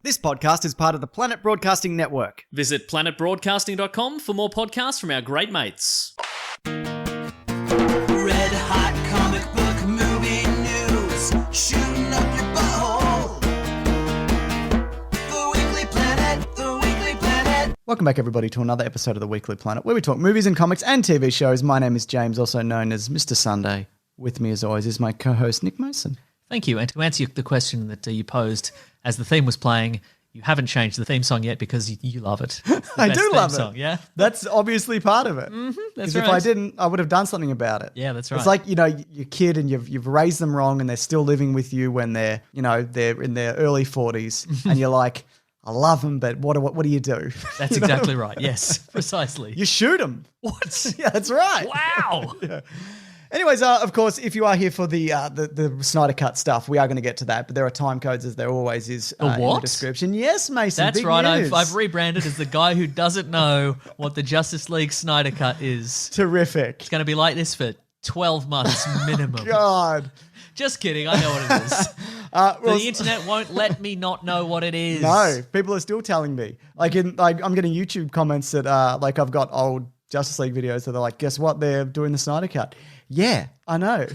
This podcast is part of the Planet Broadcasting Network. Visit planetbroadcasting.com for more podcasts from our great mates. Red hot comic book movie news, shooting up your butthole. The Weekly Planet, the Weekly Planet. Welcome back, everybody, to another episode of the Weekly Planet, where we talk movies and comics and TV shows. My name is James, also known as Mr. Sunday. With me, as always, is my co-host, Nick Mason. Thank you. And to answer the question that you posed as the theme was playing, you haven't changed the theme song yet because you love it. I do love it. Song, yeah? That's obviously part of it. That's If I didn't, I would have done something about it. Yeah, that's right. It's like, you know, your kid and you've raised them wrong and they're still living with you when they're in their early 40s and you're like, I love them, but what do you do? That's exactly right. Yes, precisely. You shoot them. What? Yeah, that's right. Wow. Yeah. Anyways, of course, if you are here for the Snyder Cut stuff, we are going to get to that, but there are time codes, as there always is in the description. Yes, Mason, That's big right. news. I've rebranded as the guy who doesn't know what the Justice League Snyder Cut is. Terrific. It's going to be like this for 12 months minimum. God. Just kidding. I know what it is. The internet won't let me not know what it is. No, people are still telling me. I'm getting YouTube comments that I've got old Justice League videos that are like, guess what? They're doing the Snyder Cut. Yeah, I know.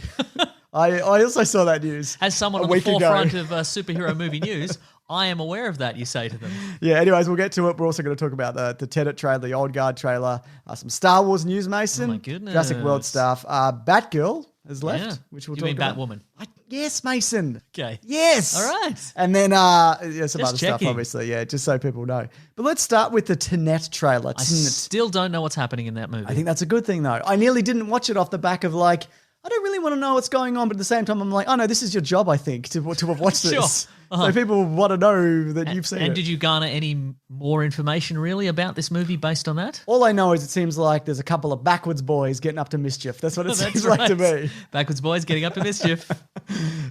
I also saw that news. As someone on the forefront of superhero movie news, I am aware of that, you say to them. Yeah, anyways, we'll get to it. We're also going to talk about the Tenet trailer, the Old Guard trailer, some Star Wars news, Mason. Oh, my goodness. Jurassic World stuff. Batgirl has left, which we'll you talk mean about. Batwoman? Yes, Mason. Okay. Yes. All right. And then some other checking. stuff, obviously. Yeah, just so people know. But let's start with the Tenet trailer. I still don't know what's happening in that movie. I think that's a good thing, though. I nearly didn't watch it off the back of like, I don't really want to know what's going on, but at the same time, I'm like, oh no, this is your job, I think, to have watched this. Sure. Uh-huh. So people want to know that you've seen it. And did you garner any more information really about this movie based on that? All I know is it seems like there's a couple of backwards boys getting up to mischief. That's what it seems like to me. Backwards boys getting up to mischief.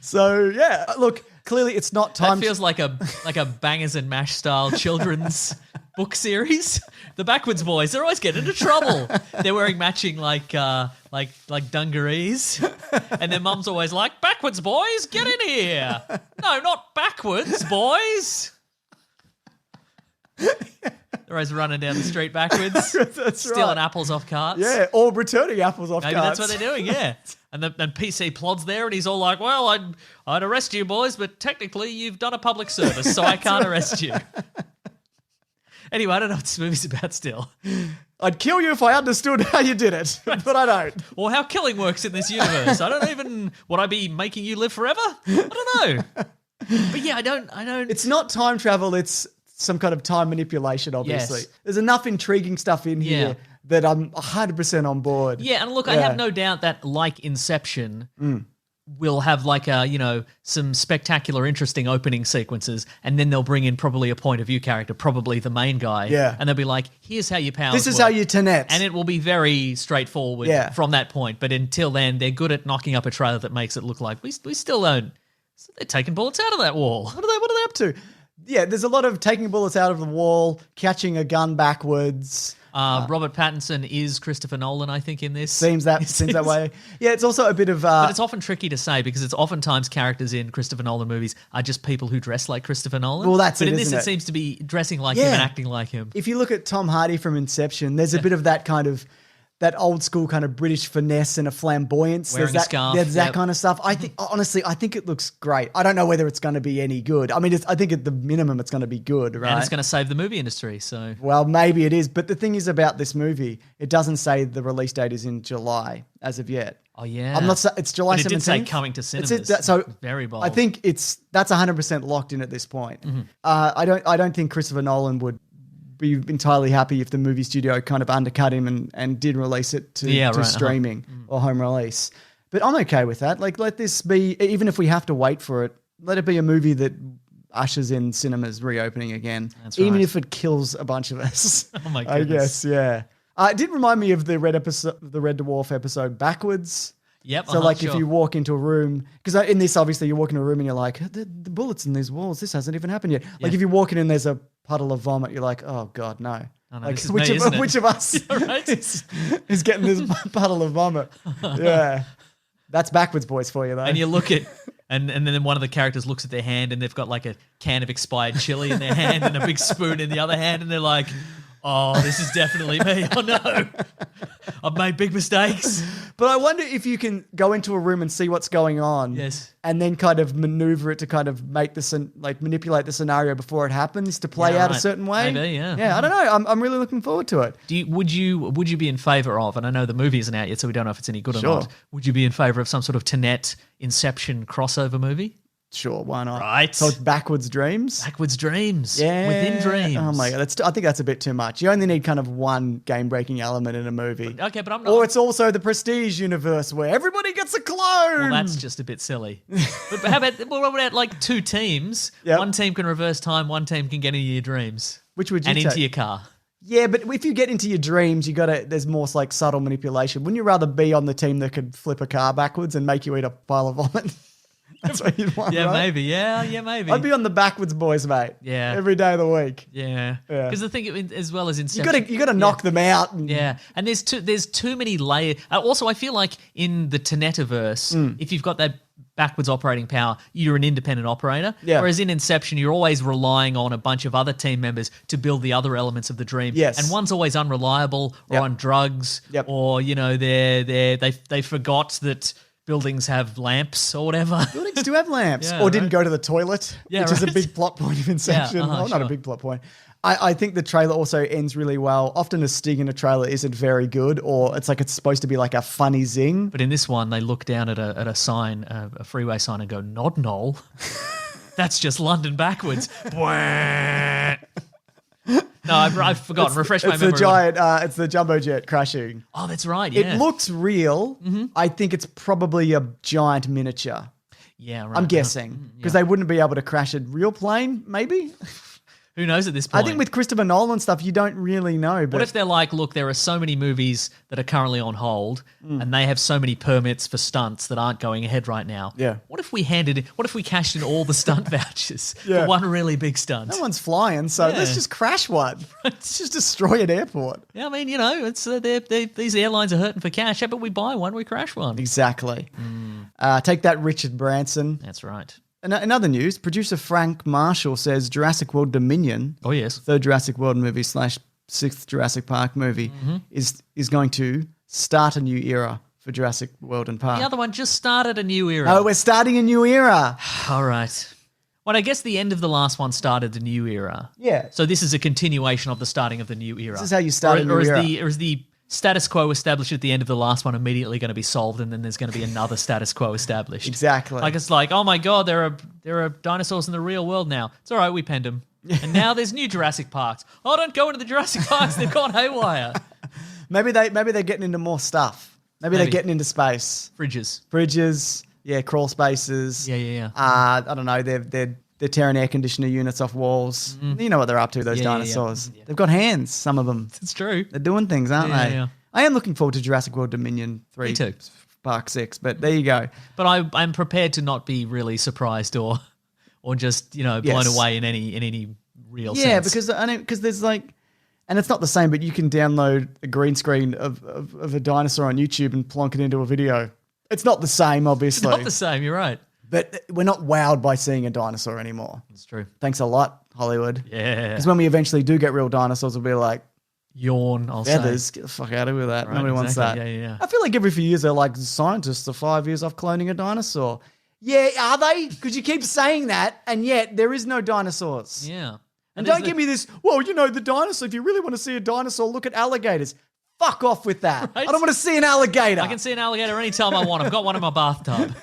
So yeah, look, clearly it's not time. That feels like a Bangers and Mash style children's book series. The Backwards Boys, they're always getting into trouble. They're wearing matching like dungarees, and their mum's always like, "Backwards boys, get in here." No, not backwards, boys. They're always running down the street backwards, That's stealing right. apples off carts. Yeah, or returning apples off Maybe carts. that's what they're doing, yeah. And PC Plod's there, and he's all like, well, I'd arrest you boys, but technically you've done a public service, so I can't arrest you. Anyway, I don't know what this movie's about still. I'd kill you if I understood how you did it, but I don't. Or how killing works in this universe. I don't even... Would I be making you live forever? I don't know. But yeah, I don't... It's not time travel, it's some kind of time manipulation, obviously. Yes. There's enough intriguing stuff in here that I'm 100% on board. Yeah, and look, I have no doubt that, like Inception, will have like some spectacular, interesting opening sequences, and then they'll bring in probably a point of view character, probably the main guy. Yeah. And they'll be like, here's how your powers This is work. how you Tenet. And it will be very straightforward from that point. But until then, they're good at knocking up a trailer that makes it look like we still don't. They're taking bullets out of that wall. What are they up to? Yeah, there's a lot of taking bullets out of the wall, catching a gun backwards. Robert Pattinson is Christopher Nolan, I think, in this. Seems that way. Yeah, it's also a bit of... but it's often tricky to say because it's oftentimes characters in Christopher Nolan movies are just people who dress like Christopher Nolan. Well, that's but it, in this, isn't it it? seems to be dressing like him and acting like him. If you look at Tom Hardy from Inception, there's a bit of that kind of... that old school kind of British finesse and a flamboyance. Wearing a scarf. There's that kind of stuff. I think, honestly, I think it looks great. I don't know whether it's going to be any good. I mean, I think at the minimum it's going to be good, right? And it's going to save the movie industry, so... Well, maybe it is. But the thing is about this movie, it doesn't say the release date is in July as of yet. Oh, yeah. I'm not. It's July 17th. But it did say coming to cinemas. So very bold. I think that's 100% locked in at this point. I don't think Christopher Nolan would be entirely happy if the movie studio kind of undercut him and did release it to streaming or home release. But I'm okay with that. Like, let this be, even if we have to wait for it, let it be a movie that ushers in cinemas reopening again. That's right. Even if it kills a bunch of us. Oh my goodness. I guess, yeah. It did remind me of the Red Dwarf episode Backwards. Yep. So if you walk into a room, because in this, obviously, you walk into a room and you're like, the bullets in these walls, this hasn't even happened yet. Like if you walk in and there's a puddle of vomit, you're like, oh God, no. Oh, no, Like this is me, isn't it? which of us Right? is getting this puddle of vomit? Yeah. That's Backwards Boys for you, though. And you look at And then one of the characters looks at their hand and they've got like a can of expired chili in their hand and a big spoon in the other hand, and they're like, oh, this is definitely me. Oh no, I've made big mistakes. But I wonder if you can go into a room and see what's going on. Yes. And then kind of maneuver it to kind of make this, like manipulate the scenario before it happens to play out a certain way. Maybe, yeah. Yeah, I don't know. I'm really looking forward to it. Would you be in favour of, and I know the movie isn't out yet, so we don't know if it's any good or not, would you be in favour of some sort of Tenet Inception crossover movie? Sure, why not? Right. So it's backwards dreams? Backwards dreams. Yeah. Within dreams. Oh my God. I think that's a bit too much. You only need kind of one game-breaking element in a movie. Okay, but I'm not. Or it's also the Prestige universe where everybody gets a clone. Well, that's just a bit silly. But how about like two teams? Yep. One team can reverse time, one team can get into your dreams. Which would you and take? into your car. Yeah, but if you get into your dreams, there's more like subtle manipulation. Wouldn't you rather be on the team that could flip a car backwards and make you eat a pile of vomit? That's what you'd want, Yeah, right? maybe. Yeah, maybe. I'd be on the backwards boys, mate. Yeah. Every day of the week. Yeah. Because the thing, as well as Inception, You got to knock them out. Yeah, and there's too many layers. Also, I feel like in the Tenetiverse, if you've got that backwards operating power, you're an independent operator. Yeah. Whereas in Inception, you're always relying on a bunch of other team members to build the other elements of the dream. Yes. And one's always unreliable or on drugs, or they forgot that buildings have lamps or whatever. Buildings do have lamps. Yeah, or didn't go to the toilet, Yeah, which is a right. big plot point of Inception. Yeah, Well, not sure. a big plot point. I think the trailer also ends really well. Often a sting in a trailer isn't very good, or it's like it's supposed to be like a funny zing. But in this one, they look down at a sign, a freeway sign, and go, "Nod, Knoll." That's just London backwards. No, I've forgotten. Refresh my memory. It's the jumbo jet crashing. Oh, that's right. Yeah. It looks real. I think it's probably a giant miniature. Yeah, right. I'm guessing because they wouldn't be able to crash a real plane. Maybe. Who knows at this point? I think with Christopher Nolan stuff, you don't really know. But What if they're like, look, there are so many movies that are currently on hold and they have so many permits for stunts that aren't going ahead right now. Yeah. What if we cashed in all the stunt vouchers Yeah. for one really big stunt? no one's flying, so Yeah. let's just crash one. Let's just destroy an airport. Yeah, I mean, it's these airlines are hurting for cash. How about we buy one, we crash one? Exactly. Take that, Richard Branson. That's right. In other news, producer Frank Marshall says Jurassic World Dominion, Oh, yes. third Jurassic World movie / sixth Jurassic Park movie, is going to start a new era for Jurassic World and Park. The other one just started a new era. Oh, we're starting a new era. All right. Well, I guess the end of the last one started the new era. Yeah. So this is a continuation of the starting of the new era. This is how you start a new or era. Is the status quo established at the end of the last one immediately going to be solved, and then there's going to be another status quo established? Exactly. Like it's like, oh my god, there are dinosaurs in the real world now. It's all right, we penned them. And now there's new Jurassic Parks. Oh, don't go into the Jurassic Parks; they've gone haywire. Maybe they're getting into more stuff. Maybe they're getting into space. Bridges, yeah, crawl spaces. Yeah. I don't know. They're tearing air conditioner units off walls. You know what they're up to, those dinosaurs. Yeah. They've got hands, some of them. It's true. They're doing things, aren't they? Yeah. I am looking forward to Jurassic World Dominion 3. Me too. Park 6, but there you go. But I'm prepared to not be really surprised or just blown Yes. away in any real sense. Yeah, because there's like, and it's not the same, but you can download a green screen of a dinosaur on YouTube and plonk it into a video. It's not the same, obviously. It's not the same. You're right. But we're not wowed by seeing a dinosaur anymore. It's true. Thanks a lot, Hollywood. Yeah. Because when we eventually do get real dinosaurs, we'll be like, Yawn. I'll feathers, say. get the fuck out of here with that. Right, Nobody wants that. exactly. Yeah. I feel like every few years they're like, scientists are 5 years off cloning a dinosaur. Yeah, are they? Because you keep saying that, and yet there is no dinosaurs. Yeah. And don't give me this, well, the dinosaur, if you really want to see a dinosaur, look at alligators. Fuck off with that. Right? I don't want to see an alligator. I can see an alligator anytime I want. I've got one in my bathtub.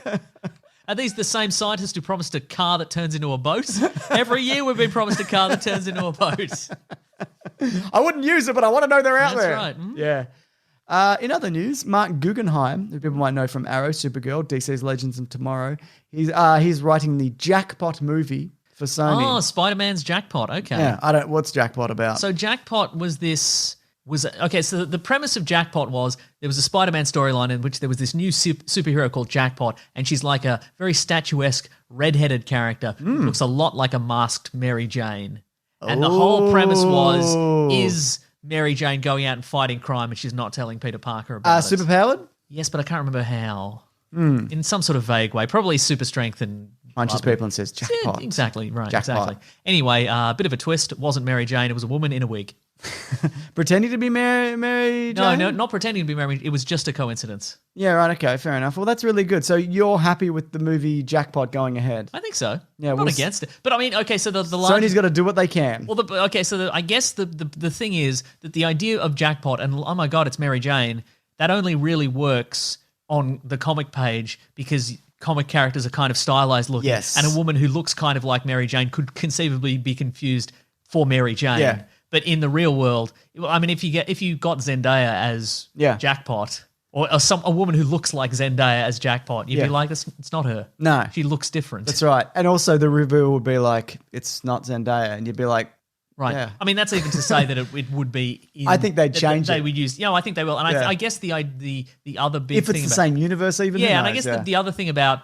Are these the same scientists who promised a car that turns into a boat? Every year we've been promised a car that turns into a boat. I wouldn't use it, but I want to know they're out That's there. right. Mhm. Yeah. In other news, Mark Guggenheim, who people might know from Arrow, Supergirl, DC's Legends of Tomorrow, he's writing the Jackpot movie for Sony. Oh, Spider-Man's Jackpot. Okay. Yeah, what's Jackpot about? So Jackpot so the premise of Jackpot was there was a Spider-Man storyline in which there was this new superhero called Jackpot, and she's like a very statuesque red-headed character who looks a lot like a masked Mary Jane. And the whole premise was, is Mary Jane going out and fighting crime and she's not telling Peter Parker about it? Superpowered? Yes, but I can't remember how. in some sort of vague way. Probably super strength and Punches people and says, jackpot. Yeah, exactly, right, Jackpot. exactly. Anyway, a bit of a twist. It wasn't Mary Jane. It was a woman in a wig. Pretending to be Mary Jane? No, not pretending to be Mary. It was just a coincidence. Yeah, right, okay, fair enough. Well, that's really good. So you're happy with the movie Jackpot going ahead? I think so. Yeah, I'm not against it. But I mean, okay, so the Sony's got to do what they can. Well, I guess the thing is that the idea of Jackpot and, oh my God, it's Mary Jane, that only really works on the comic page because comic characters are kind of stylized looking. Yes. And a woman who looks kind of like Mary Jane could conceivably be confused for Mary Jane. Yeah. But in the real world, I mean, if you got Zendaya as Jackpot, or a woman who looks like Zendaya as Jackpot, you'd be like, it's not her. No. She looks different. That's right. And also the review would be like, it's not Zendaya. And you'd be like, right. Yeah. I mean, that's even to say that it would be. I think they'd change They it. would use. I think they will. And I guess the other big if thing it's the about, same universe even. yeah, who and I knows? guess the other thing about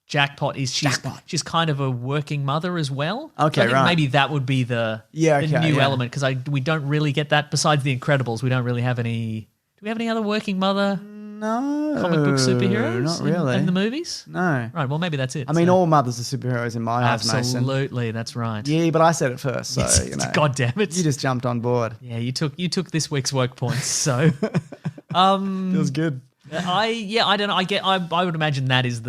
Jackpot is she's kind of a working mother as well. Okay, so I think right. maybe that would be the new element because we don't really get that. Besides the Incredibles, we don't really have any. Do we have any other working mother No. comic book superheroes? Not really. In the movies? No. Right, well, maybe that's it. I mean, all mothers are superheroes in my eyes, Mason. absolutely, that's right. Yeah, but I said it first, so, you know. God damn it. You just jumped on board. Yeah, you took this week's woke points, so Feels good. I don't know. I would imagine that is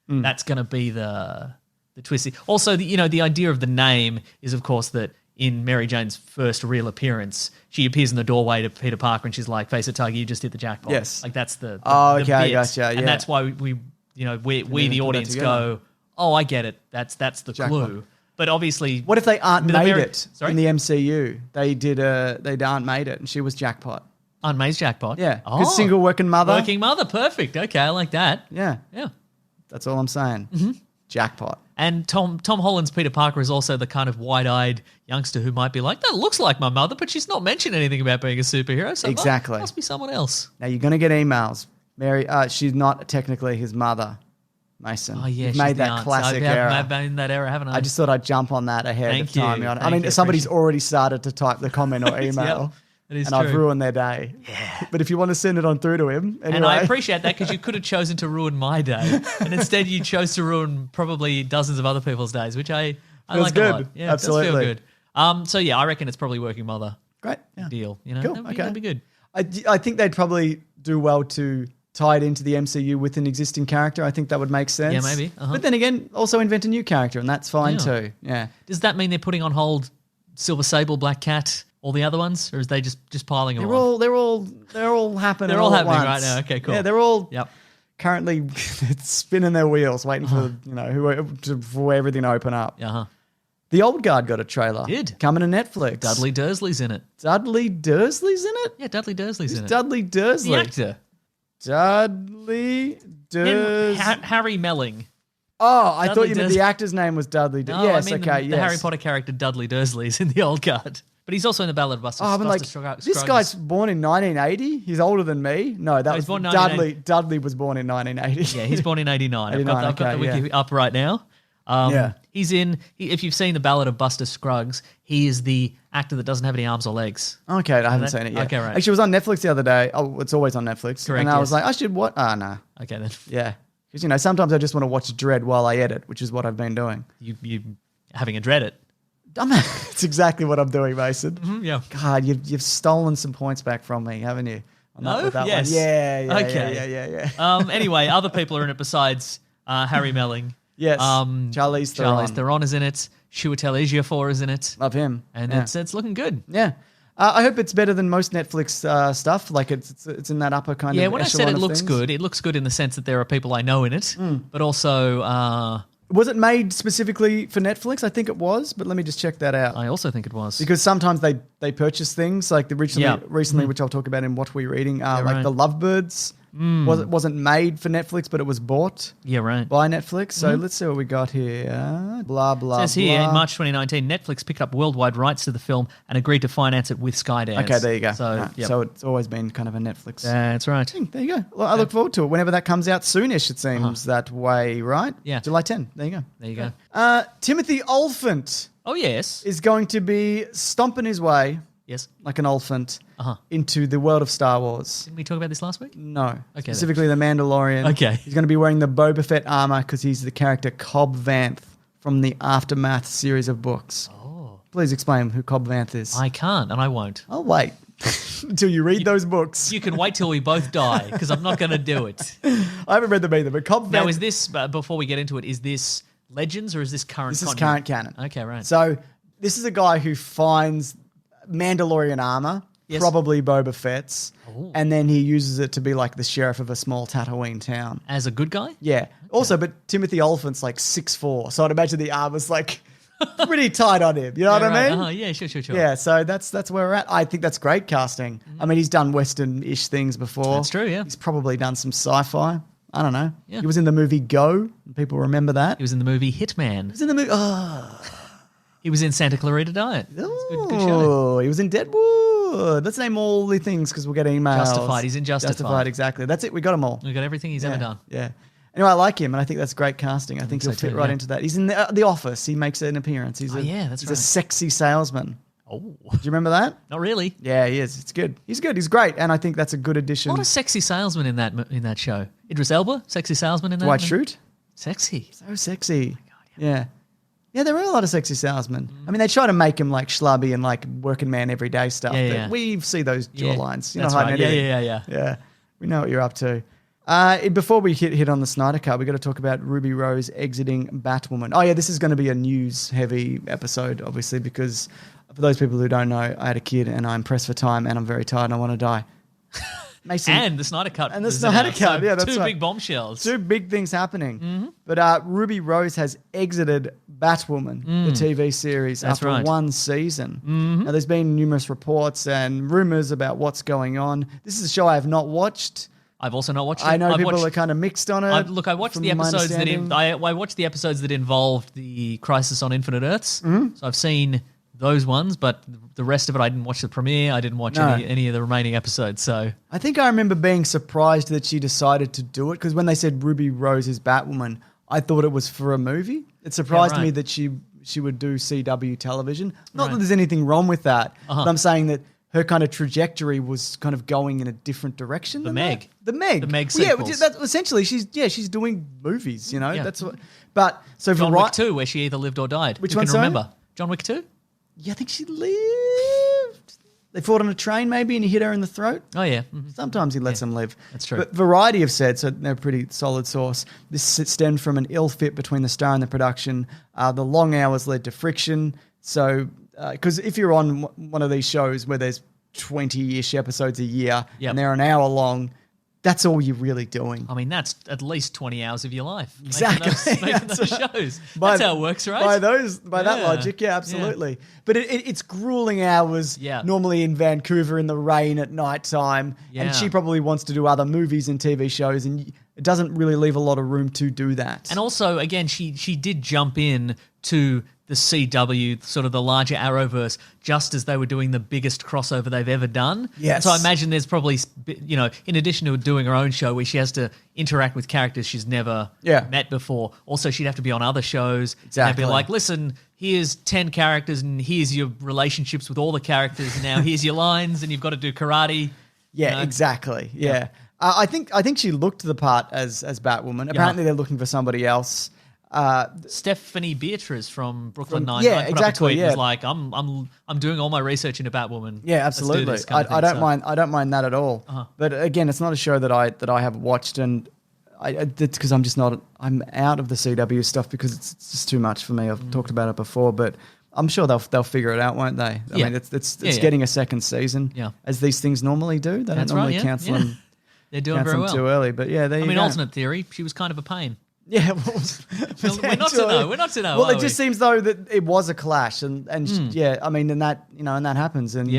that's going to be the twisty. Also, the idea of the name is, of course, that in Mary Jane's first real appearance, she appears in the doorway to Peter Parker and she's like, "Face it, Tiger, you just hit the jackpot." Yes. Like that's the Oh, the okay, I bit. gotcha, yeah. And that's why we the audience together. go, "Oh, I get it. That's the Jackpot. clue." But obviously, What if they aren't The made Mary- it Sorry? in the MCU? They aren't made it, and she was Jackpot. Aunt May's Jackpot. Yeah, Oh, good single working mother. working mother. Perfect. Okay, I like that. Yeah, Yeah. that's all I'm saying. Jackpot. And Tom Holland's Peter Parker is also the kind of wide-eyed youngster who might be like, "That looks like my mother, but she's not mentioned anything about being a superhero." So Exactly. must be someone else. Now you're going to get emails. Mary, she's not technically his mother, Mason. Oh yeah, You've she's made the that aunt. classic I've error. been in that era, haven't I? I just thought I'd jump on that ahead Thank of time. you. I Thank mean, you. somebody's Appreciate already started to type the comment or email, that is and I've true. ruined their day. Yeah. But if you want to send it on through to him, anyway. And I appreciate that because you could have chosen to ruin my day, and instead you chose to ruin probably dozens of other people's days, which I Feels like good. a lot. Yeah, Absolutely. it does feel good. So yeah, I reckon it's probably working mother Great. Yeah. deal. You know, Cool. that'd be good. I think they'd probably do well to tie it into the MCU with an existing character. I think that would make sense. Yeah, maybe. Uh-huh. But then again, also invent a new character, and that's fine Yeah. too. Yeah. Does that mean they're putting on hold Silver Sable, Black Cat, all the other ones, or is they just piling them on? They're all happening. They're all at happening once. right now. Okay, cool. Yeah, they're all Yep. currently spinning their wheels, waiting for for everything to open up. Uh-huh. The Old Guard got a trailer. Did. Coming to Netflix. Dudley Dursley's in it. Dudley Dursley's in it? Yeah, Dudley Dursley's in it. Dudley Dursley. The actor. Dudley Dursley. Harry Melling. Oh, I Dudley thought you meant Dursley. the actor's name was Dudley. No, Yes, I mean okay, the yes. Harry Potter character Dudley Dursley is in the Old Guard. But he's also in the Ballad of Buster. Oh, I've been like, this guy's born in 1980. He's older than me. No, that was he's born in Dudley. 1980. Dudley was born in 1980. Yeah, he's born in 89. I've got the okay, wiki up right now. Yeah. He's in, if you've seen the Ballad of Buster Scruggs, he is the actor that doesn't have any arms or legs. Okay, I haven't that? seen it yet. Okay, right. Actually, it was on Netflix the other day. Oh, it's always on Netflix. Correct, And I was yes. like, I should what? Ah, no. Okay, then. Yeah. Because, sometimes I just want to watch Dread while I edit, which is what I've been doing. You having a dread it. It's exactly what I'm doing, Mason. Yeah. God, you've stolen some points back from me, haven't you? On No? with that Yes. One. Yeah, Okay. yeah. Anyway, other people are in it besides Harry Melling. Yes. Charlize Theron. Charlize Theron is in it. Chiwetel Ejiofor is in it. Love him. And yeah. it's looking good. Yeah. I hope it's better than most Netflix stuff. Like it's in that upper kind of Yeah, when I said echelon it of looks things. good, it looks good in the sense that there are people I know in it, but also Was it made specifically for Netflix? I think it was, but let me just check that out. I also think it was. Because sometimes they purchase things like recently, Yeah. which I'll talk about in What We're Reading, like right. the Lovebirds wasn't made for Netflix, but it was bought Yeah, right. by Netflix. So let's see what we got here. Blah, blah, It says here, blah. in March 2019, Netflix picked up worldwide rights to the film and agreed to finance it with Skydance. Okay, there you go. So, Right. yep. So it's always been kind of a Netflix That's right. thing. There you go. Well, I look forward to it. Whenever that comes out soonish, it seems that way, right? Yeah. July 10. There you go. There you go. Timothy Olyphant Oh, yes. is going to be stomping his way Yes. like an Olyphant, into the world of Star Wars. Didn't we talk about this last week? No. Okay, Specifically the Mandalorian. Okay. He's going to be wearing the Boba Fett armor because he's the character Cobb Vanth from the Aftermath series of books. Oh. Please explain who Cobb Vanth is. I can't, and I won't. I'll wait until you read those books. You can wait till we both die, because I'm not going to do it. I haven't read them either, but Cobb Vanth... Now, is this, before we get into it, is this Legends or is this current This is current canon. Okay, right. So this is a guy who finds Mandalorian armor, probably Boba Fett's, and then he uses it to be like the sheriff of a small Tatooine town. As a good guy? Yeah. Okay. Also, but Timothy Olyphant's like 6'4", so I'd imagine the armor's like pretty tight on him. You know what I mean? Yeah, sure. Yeah, so that's where we're at. I think that's great casting. I mean, he's done Western-ish things before. That's true, yeah. He's probably done some sci-fi. I don't know. Yeah. He was in the movie Go. People remember that. He was in the movie Hitman. He was in the movie... He was in Santa Clarita Diet. Good show. Oh, he was in Deadwood. Let's name all the things because we'll get emails. Justified. He's in Justified. Exactly. That's it. We got them all. We got everything he's ever done. Yeah. Anyway, I like him, and I think that's great casting. I think he'll fit right into that. He's in the Office. He makes an appearance. He's that's he's right. a sexy salesman. Oh. Do you remember that? Not really. Yeah, he is. It's good. He's good. He's great, and I think that's a good addition. A lot of sexy salesmen in that show. Idris Elba, sexy salesman in that. Dwight Schrute? Sexy. So sexy. Oh my God, yeah. Yeah, there are a lot of sexy salesmen. I mean, they try to make him like schlubby and like working man everyday stuff. Yeah. We see those jawlines. That's right. Yeah. Yeah, we know what you're up to. Before we hit on the Snyder Cut, we got to talk about Ruby Rose exiting Batwoman. Oh yeah, this is going to be a news-heavy episode, obviously, because for those people who don't know, I had a kid and I'm pressed for time and I'm very tired and I want to die. Mason, and the Snyder Cut. And the Snyder Cut, so yeah, that's two right. big bombshells. Two big things happening. But Ruby Rose has exited Batwoman, the TV series, after one season. Now, there's been numerous reports and rumors about what's going on. This is a show I have not watched. I've also not watched it. I know people are kind of mixed on it. I watched the episodes I watched the episodes that involved the Crisis on Infinite Earths. So I've seen those ones, but the rest of it, I didn't watch the premiere. I didn't watch any of the remaining episodes. So I think I remember being surprised that she decided to do it because when they said Ruby Rose is Batwoman, I thought it was for a movie. It surprised me that she would do CW television. Not that there's anything wrong with that, but I'm saying that her kind of trajectory was kind of going in a different direction. The Meg sequels. Yeah, that's essentially she's doing movies. You know, that's what. But so John Wick 2, where she either lived or died. Which Who one? Can remember John Wick 2? Yeah, I think she lived. They fought on a train maybe and he hit her in the throat. Oh, yeah. Sometimes he lets them live. That's true. But Variety have said, so they're a pretty solid source, this stemmed from an ill fit between the star and the production. The long hours led to friction. So, because if you're on one of these shows where there's 20-ish episodes a year and they're an hour long, that's all you're really doing. I mean, that's at least 20 hours of your life. Exactly. Making those shows. That's how it works, right? By that logic, yeah, absolutely. Yeah. But it's grueling hours, normally in Vancouver in the rain at night time. Yeah. And she probably wants to do other movies and TV shows, and it doesn't really leave a lot of room to do that. And also, again, she did jump in to the CW, sort of the larger Arrowverse, just as they were doing the biggest crossover they've ever done. Yes. So I imagine there's probably, in addition to doing her own show where she has to interact with characters she's never met before, also she'd have to be on other shows. Exactly. And be like, listen, here's 10 characters and here's your relationships with all the characters. And now here's your lines and you've got to do karate. Yeah, exactly. Yeah. I think she looked the part as Batwoman. Apparently they're looking for somebody else. Stephanie Beatriz from Brooklyn Nine-Nine put up a tweet, was like, I'm doing all my research into Batwoman. Yeah, absolutely. I don't mind that at all. But again, it's not a show that I have watched, and it's because I'm out of the CW stuff because it's just too much for me. I've talked about it before, but I'm sure they'll figure it out, won't they? I mean, it's getting a second season, as these things normally do. They don't normally cancel them. They're doing very well too early, but yeah, there you go. Alternate theory, she was kind of a pain. Yeah, we're not to know. Well, it just seems though that it was a clash, and I mean, and that happens, and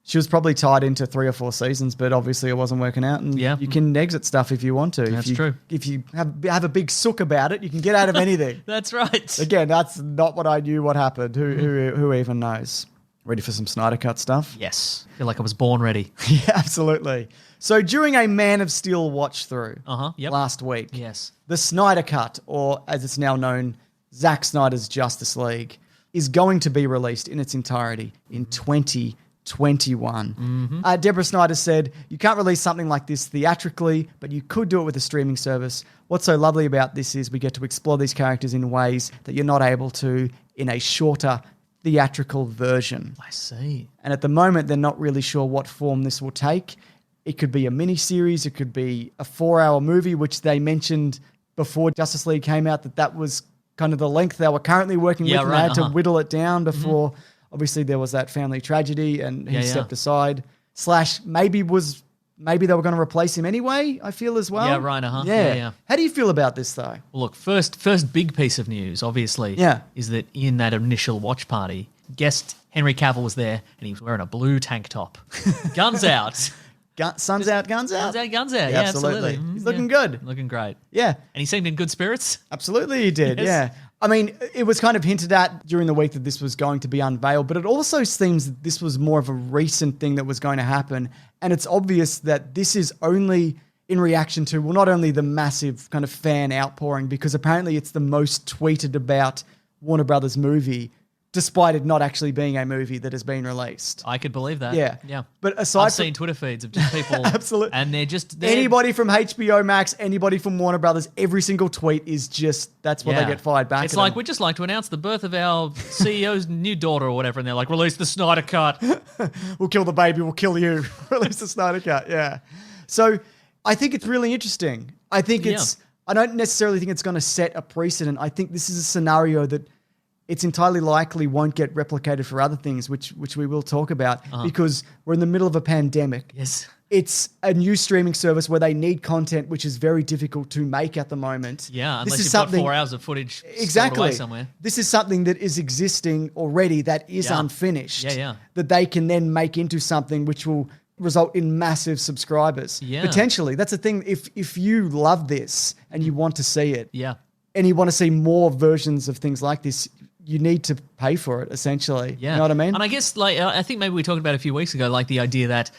she was probably tied into 3 or 4 seasons, but obviously it wasn't working out, and you can exit stuff if you want to. That's true. If you have a big sook about it, you can get out of anything. That's right. Again, that's not what I knew. What happened? Who even knows? Ready for some Snyder Cut stuff? Yes. I feel like I was born ready. Yeah, absolutely. So during a Man of Steel watch through last week, the Snyder Cut, or as it's now known, Zack Snyder's Justice League, is going to be released in its entirety in 2020. 2021. Deborah Snyder said, "You can't release something like this theatrically, but you could do it with a streaming service. What's so lovely about this is we get to explore these characters in ways that you're not able to in a shorter theatrical version." I see. And at the moment, they're not really sure what form this will take. It could be a mini-series. It could be a 4-hour movie, which they mentioned before Justice League came out that was kind of the length they were currently working with. And they had to whittle it down before, obviously, there was that family tragedy and he stepped aside. / maybe they were going to replace him anyway, I feel as well. Yeah, right, Yeah. How do you feel about this, though? Well, look, first big piece of news, obviously, is that in that initial watch party, guest Henry Cavill was there and he was wearing a blue tank top. Guns out. Sun's out, guns out? Guns out. Yeah, absolutely. He's looking good. Looking great. Yeah. And he seemed in good spirits. Absolutely he did, Yes. yeah. I mean, it was kind of hinted at during the week that this was going to be unveiled, but it also seems that this was more of a recent thing that was going to happen. And it's obvious that this is only in reaction to, well, not only the massive kind of fan outpouring, because apparently it's the most tweeted about Warner Brothers movie, despite it not actually being a movie that has been released. I could believe that. Yeah. But aside I've seen Twitter feeds of just people. Absolutely. And they're anybody from HBO Max, anybody from Warner Brothers, every single tweet is just, that's what they get fired back. It's like, we'd just like to announce the birth of our CEO's new daughter or whatever. And they're like, release the Snyder Cut. We'll kill the baby, we'll kill you. Release the Snyder Cut, yeah. So I think it's really interesting. I don't necessarily think it's going to set a precedent. I think this is a scenario that it's entirely likely won't get replicated for other things, which we will talk about, because we're in the middle of a pandemic. Yes. It's a new streaming service where they need content, which is very difficult to make at the moment. Yeah, unless you've got 4 hours of footage stored away somewhere. This is something that is existing already that is unfinished. That they can then make into something which will result in massive subscribers. Yeah. Potentially. That's the thing. If you love this and you want to see it, and you want to see more versions of things like this, you need to pay for it, essentially. Yeah. You know what I mean? And I guess, like, I think maybe we talked about a few weeks ago, like the idea that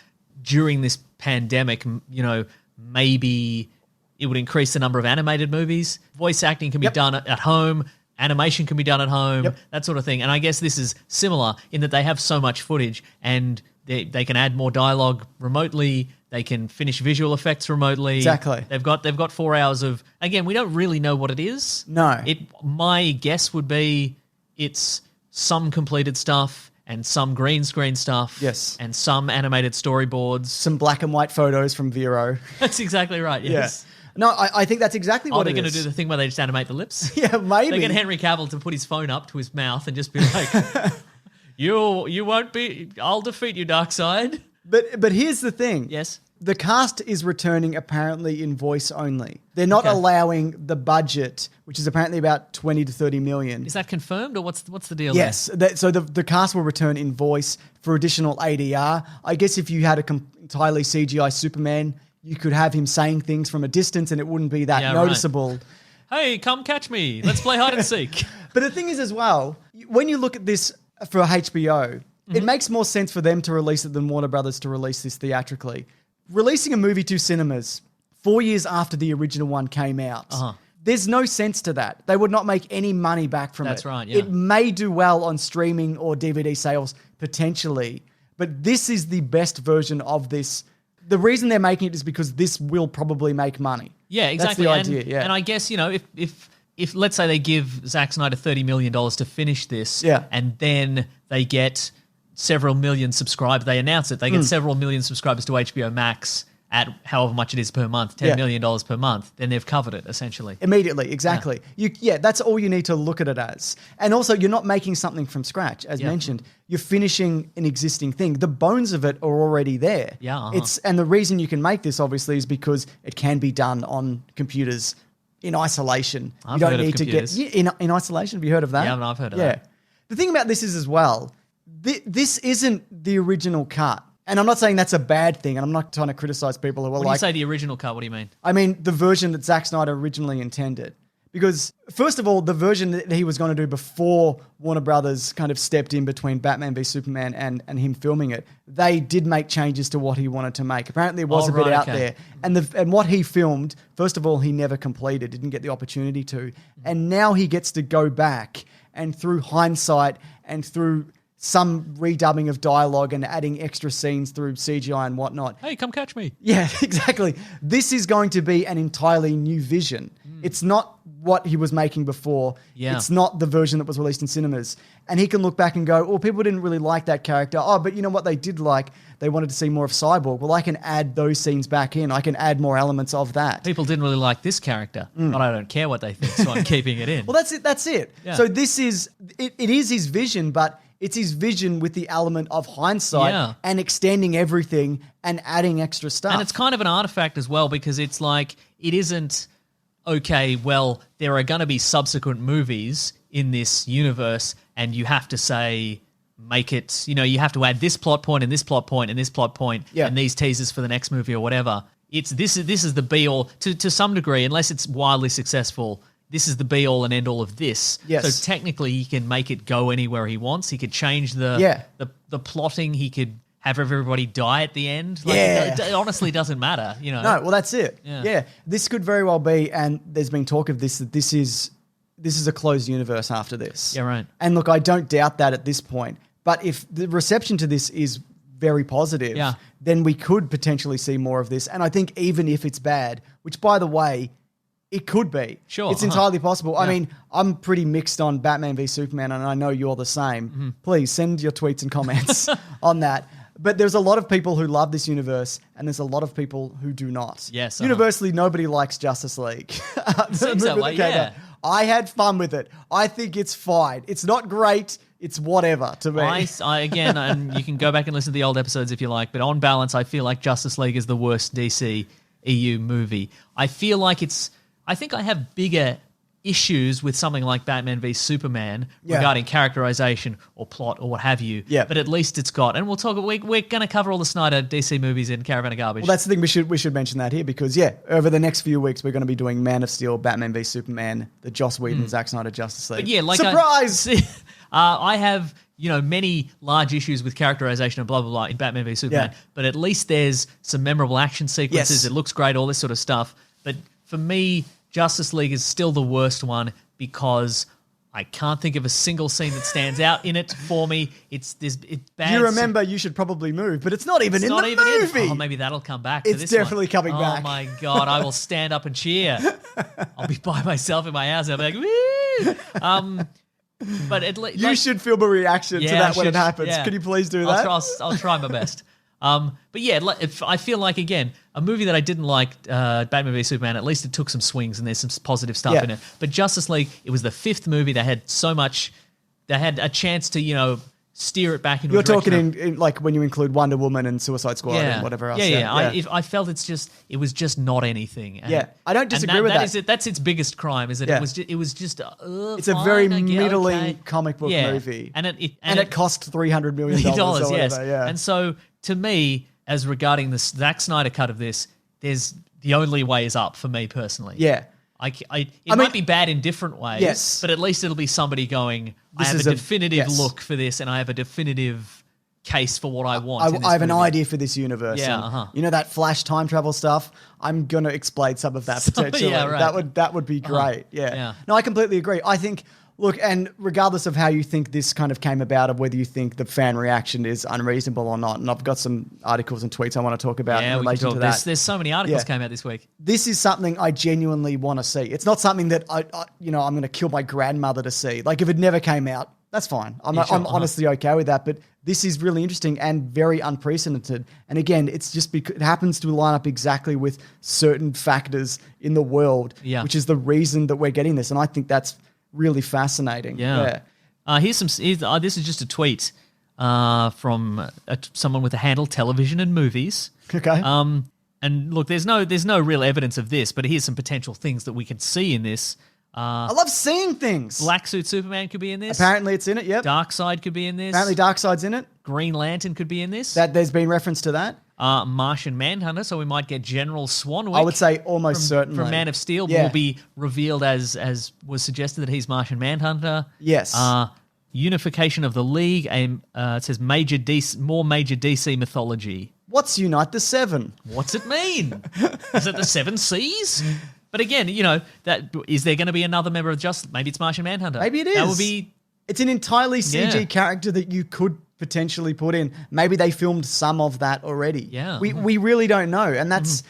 during this pandemic, you know, maybe it would increase the number of animated movies. Voice acting can be done at home. Animation can be done at home, that sort of thing. And I guess this is similar in that they have so much footage and they can add more dialogue remotely. They can finish visual effects remotely. Exactly. They've got 4 hours of, again, we don't really know what it is. No. My guess would be it's some completed stuff and some green screen stuff. Yes. And some animated storyboards. Some black and white photos from Vero. That's exactly right, yes. Yeah. No, I think that's exactly what it is. Are they going to do the thing where they just animate the lips? Yeah, maybe. They get Henry Cavill to put his phone up to his mouth and just be like, you won't be, I'll defeat you, Darkseid. But here's the thing. Yes. The cast is returning apparently in voice only. They're not allowing the budget, which is apparently about 20 to 30 million. Is that confirmed or what's the deal yes, there? So the cast will return in voice for additional ADR. I guess if you had entirely CGI Superman, you could have him saying things from a distance and it wouldn't be that noticeable. Right. Hey, come catch me. Let's play hide and seek. But the thing is as well, when you look at this for HBO, it makes more sense for them to release it than Warner Brothers to release this theatrically. Releasing a movie to cinemas 4 years after the original one came out, there's no sense to that. They would not make any money back from it. That's right, yeah. It may do well on streaming or DVD sales, potentially, but this is the best version of this. The reason they're making it is because this will probably make money. Yeah, exactly. That's the idea, And I guess, you know, if let's say they give Zack Snyder $30 million to finish this, and then they get several million subscribers, they announce it, they get several million subscribers to HBO Max at however much it is per month, $10 million per month, then they've covered it, essentially. Immediately, exactly. That's all you need to look at it as. And also, you're not making something from scratch, as mentioned. You're finishing an existing thing. The bones of it are already there. Yeah. And the reason you can make this, obviously, is because it can be done on computers in isolation. I've heard of computers. In isolation. Have you heard of that? Yeah, I've heard of that. The thing about this is as well, this isn't the original cut. And I'm not saying that's a bad thing, and I'm not trying to criticize people who are When you say the original cut, what do you mean? I mean the version that Zack Snyder originally intended. Because, first of all, the version that he was going to do before Warner Brothers kind of stepped in between Batman v Superman and him filming it, they did make changes to what he wanted to make. Apparently it was a bit out there. And what he filmed, first of all, he never completed, didn't get the opportunity to. And now he gets to go back and through hindsight and through some redubbing of dialogue and adding extra scenes through CGI and whatnot. Hey, come catch me. Yeah, exactly. This is going to be an entirely new vision. It's not what he was making before. Yeah. It's not the version that was released in cinemas. And he can look back and go, oh, people didn't really like that character. Oh, but you know what they did like? They wanted to see more of Cyborg. Well, I can add those scenes back in. I can add more elements of that. People didn't really like this character, but I don't care what they think, so I'm keeping it in. Well, that's it. Yeah. So this is, it is his vision, but it's his vision with the element of hindsight and extending everything and adding extra stuff. And it's kind of an artifact as well, because it's like, it isn't, okay, well, there are going to be subsequent movies in this universe, and you have to say, make it, you have to add this plot point and this plot point and this plot point and these teasers for the next movie or whatever. This is the be all to some degree, unless it's wildly successful. This is the be all and end all of this. Yes. So technically, he can make it go anywhere he wants. He could change the plotting. He could have everybody die at the end. Like, it honestly doesn't matter. No, well, that's it. Yeah. This could very well be, and there's been talk of this, that this is a closed universe after this. Yeah, right. And look, I don't doubt that at this point. But if the reception to this is very positive, then we could potentially see more of this. And I think even if it's bad, which, by the way, it could be. Sure. It's entirely possible. Yeah. I mean, I'm pretty mixed on Batman v Superman, and I know you're the same. Mm-hmm. Please send your tweets and comments on that. But there's a lot of people who love this universe, and there's a lot of people who do not. Yes. Universally, nobody likes Justice League. Seems that way, yeah. I had fun with it. I think it's fine. It's not great. It's whatever to me. I again, and you can go back and listen to the old episodes if you like, but on balance, I feel like Justice League is the worst DC EU movie. I feel like I think I have bigger issues with something like Batman v Superman regarding characterization or plot or what have you. Yeah. But at least it's got, and we're going to cover all the Snyder DC movies in Caravan of Garbage. Well, that's the thing. We should mention that here because, over the next few weeks, we're going to be doing Man of Steel, Batman v Superman, the Joss Whedon, Zack Snyder Justice League. But surprise! I have, many large issues with characterization and blah, blah, blah in Batman v Superman, but at least there's some memorable action sequences. Yes. It looks great, all this sort of stuff. But for me, Justice League is still the worst one because I can't think of a single scene that stands out in it for me. It's bad. You remember You Should Probably Move, but it's not even in the movie. Oh, maybe that'll come back. It's definitely coming back. Oh my God, I will stand up and cheer. I'll be by myself in my house and I'll be like, woo! But you should film a reaction to that when it happens. Can you please do that? I'll try my best. But yeah, I feel like, again, a movie that I didn't like, Batman v Superman, at least it took some swings and there's some positive stuff in it. But Justice League, it was the fifth movie that had so much, they had a chance to, steer it back into You're talking in like when you include Wonder Woman and Suicide Squad and whatever else. I felt it was just not anything. And, I don't disagree with that. That's its biggest crime, is that it was just it's a very middling comic book movie. And it cost $300 million. Yes. And so, to me, as regarding the Zack Snyder cut of this, there's the only way is up for me personally. Yeah. It might be bad in different ways, but at least it'll be somebody going, I have a definitive look for this and I have a definitive case for what I want. I have an idea for this universe. Yeah, and, that Flash time travel stuff, I'm going to explain some of that potentially. That would be great. Yeah. No, I completely agree. I think... Look, and regardless of how you think this kind of came about, or whether you think the fan reaction is unreasonable or not, and I've got some articles and tweets I want to talk about in relation to that. There's so many articles came out this week. This is something I genuinely want to see. It's not something that I'm going to kill my grandmother to see. Like if it never came out, that's fine. I'm honestly okay with that. But this is really interesting and very unprecedented. And again, it's just because it happens to line up exactly with certain factors in the world, which is the reason that we're getting this. And I think that's really fascinating. This is just a tweet from someone with a handle Television and Movies. Okay. And look, there's no real evidence of this, but here's some potential things that we can see in this. I love seeing things. Black Suit Superman could be in this. Apparently it's in it, yep. Darkseid could be in this. Apparently Darkseid's in it. Green Lantern could be in this. That there's been reference to that. Martian Manhunter, so we might get General Swanwick. I would say almost certainly. From Man of Steel will be revealed as was suggested that he's Martian Manhunter. Yes. Unification of the League. It says more major DC mythology. What's Unite the Seven? What's it mean? Is it the Seven Seas? But again, that is there going to be another member of Justice? Maybe it's Martian Manhunter. Maybe it is. That would be It's an entirely CG character that you could potentially put in. Maybe they filmed some of that already. Yeah. We really don't know. And that's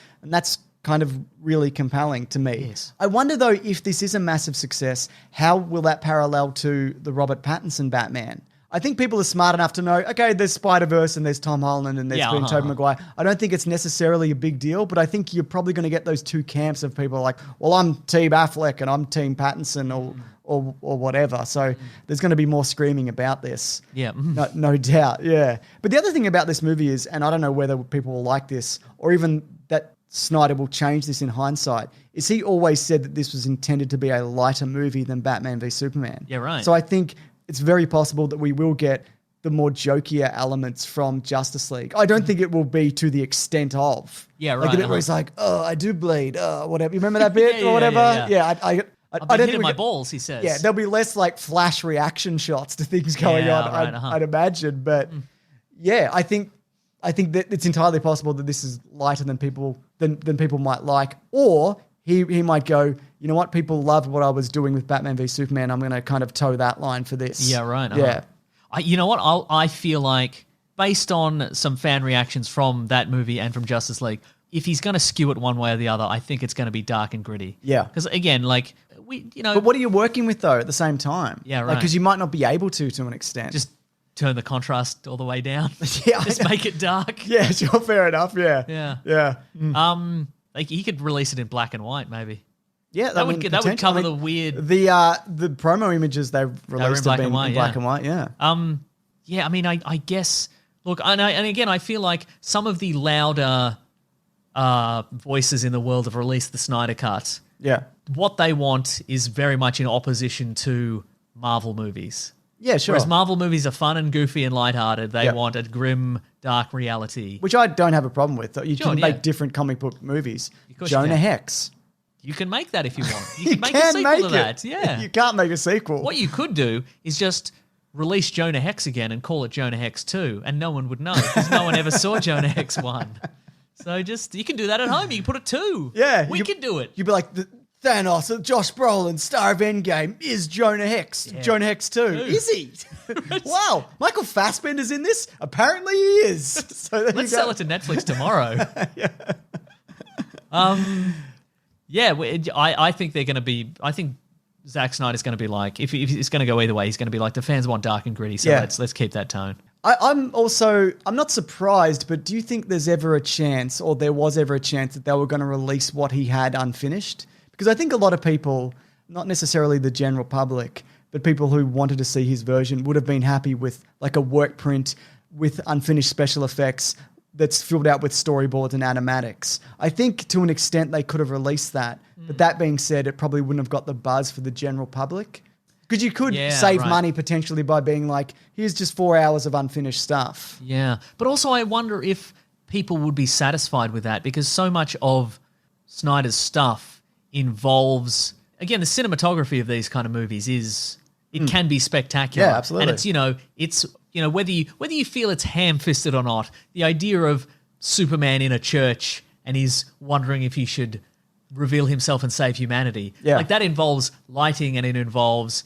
kind of really compelling to me. Yes. I wonder, though, if this is a massive success, how will that parallel to the Robert Pattinson Batman? I think people are smart enough to know, okay, there's Spider-Verse and there's Tom Holland and there's been Tobey Maguire. I don't think it's necessarily a big deal, but I think you're probably going to get those two camps of people like, well, I'm Team Affleck and I'm Team Pattinson or whatever. So there's going to be more screaming about this. Yeah. No doubt, yeah. But the other thing about this movie is, and I don't know whether people will like this or even that Snyder will change this in hindsight, is he always said that this was intended to be a lighter movie than Batman v Superman. Yeah, right. So I think it's very possible that we will get the more jokier elements from Justice League. I don't think it will be to the extent of. Yeah, right. Like a bit where he's like, oh, I do bleed, whatever. You remember that bit or whatever? Yeah, I I've don't been think hitting my balls, he says. Yeah, there'll be less like flash reaction shots to things going on, I'd imagine. But yeah, I think that it's entirely possible that this is lighter than people might like. Or he might go, you know what, people loved what I was doing with Batman v Superman. I'm going to kind of toe that line for this. Yeah, right. Yeah. You know what? I feel like, based on some fan reactions from that movie and from Justice League, if he's going to skew it one way or the other, I think it's going to be dark and gritty. Yeah. Because again, like But what are you working with though at the same time? Yeah, right. Because you might not be able to an extent. just turn the contrast all the way down. Yeah, just make it dark. Yeah, sure, fair enough. Yeah. Yeah. Like he could release it in black and white, maybe. Yeah, That would cover the weird. The promo images they've released have been in black and white. Yeah. Yeah, I mean, I guess. Look, and again, I feel like some of the louder voices in the world have released the Snyder Cut. Yeah. What they want is very much in opposition to Marvel movies. Yeah, sure. Whereas Marvel movies are fun and goofy and lighthearted, they want a grim, dark reality. Which I don't have a problem with. You Sure, can make different comic book movies. Of course Jonah you can. Hex. You can make that if you want. You can make a sequel to that. Yeah. You can't make a sequel. What you could do is just release Jonah Hex again and call it Jonah Hex 2, and no one would know because no one ever saw Jonah Hex 1. So you can do that at home. You can put it 2. Yeah. We can do it. You'd be like, Thanos, Josh Brolin, star of Endgame, is Jonah Hex. Yeah. Jonah Hex 2. Is he? Wow. Michael Fassbender's in this? Apparently he is. So there Let's you go. sell it to Netflix tomorrow. I think they're going to be. I think Zack Snyder's going to be like, if it's going to go either way, he's going to be like, the fans want dark and gritty, so let's keep that tone. I'm not surprised, but do you think there's ever a chance, or there was ever a chance, that they were going to release what he had unfinished? Because I think a lot of people, not necessarily the general public, but people who wanted to see his version would have been happy with like a work print with unfinished special effects that's filled out with storyboards and animatics. I think to an extent they could have released that. But that being said, it probably wouldn't have got the buzz for the general public. Because you could save money potentially by being like, here's just 4 hours of unfinished stuff. Yeah. But also I wonder if people would be satisfied with that, because so much of Snyder's stuff involves, again, the cinematography of these kind of movies can be spectacular. Yeah, absolutely. And it's whether you feel it's ham-fisted or not, the idea of Superman in a church and he's wondering if he should reveal himself and save humanity. Yeah. Like that involves lighting and it involves,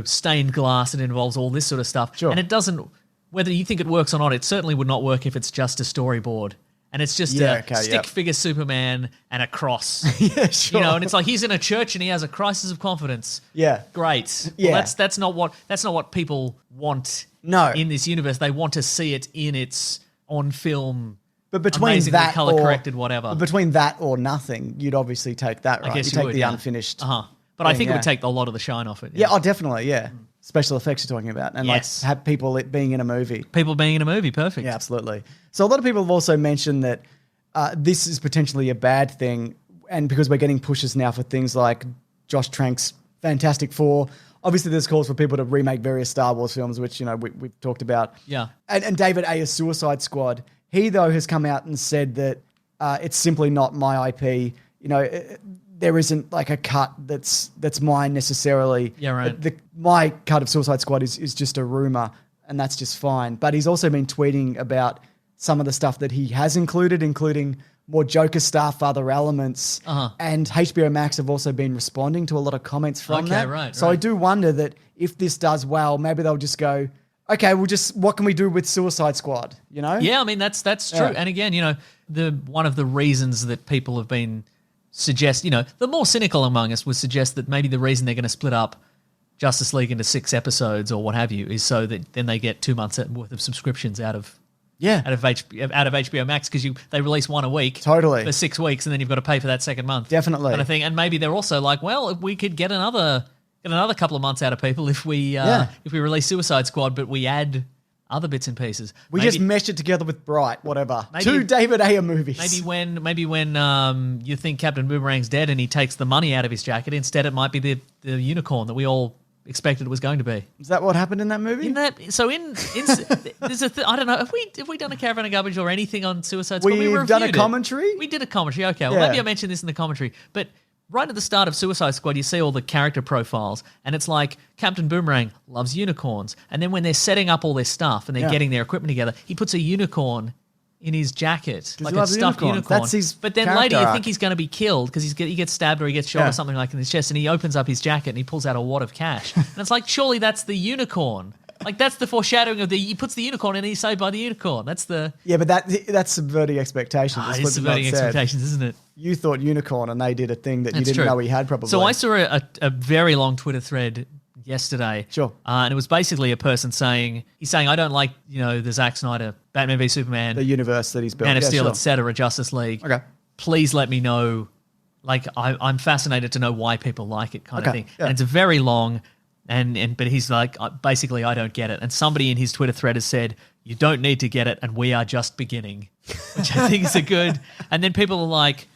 stained glass and it involves all this sort of stuff. Sure. And it doesn't, whether you think it works or not, it certainly would not work if it's just a storyboard. And it's just a stick figure Superman and a cross. Yeah, sure. And it's like he's in a church and he has a crisis of confidence. Yeah. Great. Yeah. Well, that's not what people want in this universe. They want to see it in its on film. But between amazingly that color corrected whatever. But between that or nothing, you'd obviously take that, right? I guess you take would, the unfinished. But I think it would take a lot of the shine off it. Yeah, definitely, yeah. Special effects you're talking about. And like have people being in a movie. People being in a movie, perfect. Yeah, absolutely. So a lot of people have also mentioned that this is potentially a bad thing, and because we're getting pushes now for things like Josh Trank's Fantastic Four. Obviously, there's calls for people to remake various Star Wars films, which we've talked about. Yeah. And David Ayer's Suicide Squad. He though has come out and said that it's simply not my IP. There isn't like a cut that's mine necessarily. Yeah, right. My cut of Suicide Squad is just a rumor, and that's just fine. But he's also been tweeting about some of the stuff that he has included, including more Joker stuff, other elements. And HBO Max have also been responding to a lot of comments from that. Right. So I do wonder that if this does well, maybe they'll just go, okay, what can we do with Suicide Squad? You know? Yeah, I mean, that's true. Yeah. And again, one of the reasons that people have been the more cynical among us would suggest that maybe the reason they're going to split up Justice League into 6 episodes or what have you is so that then they get 2 months worth of subscriptions out of HBO Max, because they release one a week for 6 weeks, and then you've got to pay for that second month. Definitely. Kind of thing. And maybe they're also like, well, we could get another couple of months out of people if we release Suicide Squad, but we add other bits and pieces. We just mesh it together with Bright, whatever. 2 David Ayer movies. Maybe when you think Captain Boomerang's dead and he takes the money out of his jacket, instead it might be the unicorn that we all expected it was going to be. Is that what happened in that movie? There's I don't know. Have we done a Caravan of Garbage or anything on Suicide Squad? We've done a commentary? We did a commentary. Okay, well, maybe I mentioned this in the commentary. But right at the start of Suicide Squad, you see all the character profiles, and it's like Captain Boomerang loves unicorns. And then when they're setting up all their stuff and they're getting their equipment together, he puts a unicorn in his jacket, like a stuffed unicorn. That's his but then later you think he's going to be killed because he gets stabbed or he gets shot or something like in his chest, and he opens up his jacket and he pulls out a wad of cash. And it's like, surely that's the unicorn. Like, that's the foreshadowing he puts the unicorn in and he's saved by the unicorn. That's the... Yeah, but that's subverting expectations. It's subverting expectations, isn't it? You thought unicorn and they did a thing that you didn't know he had probably. So I saw a very long Twitter thread yesterday. Sure. And it was basically a person saying, I don't like, the Zack Snyder, Batman v Superman. The universe that he's built. Man of Steel, etc., Justice League. Okay. Please let me know. Like, I'm fascinated to know why people like it kind of thing. Yeah. And it's very long, but he's like, basically, I don't get it. And somebody in his Twitter thread has said, you don't need to get it, and we are just beginning, which I think is a good... And then people are like,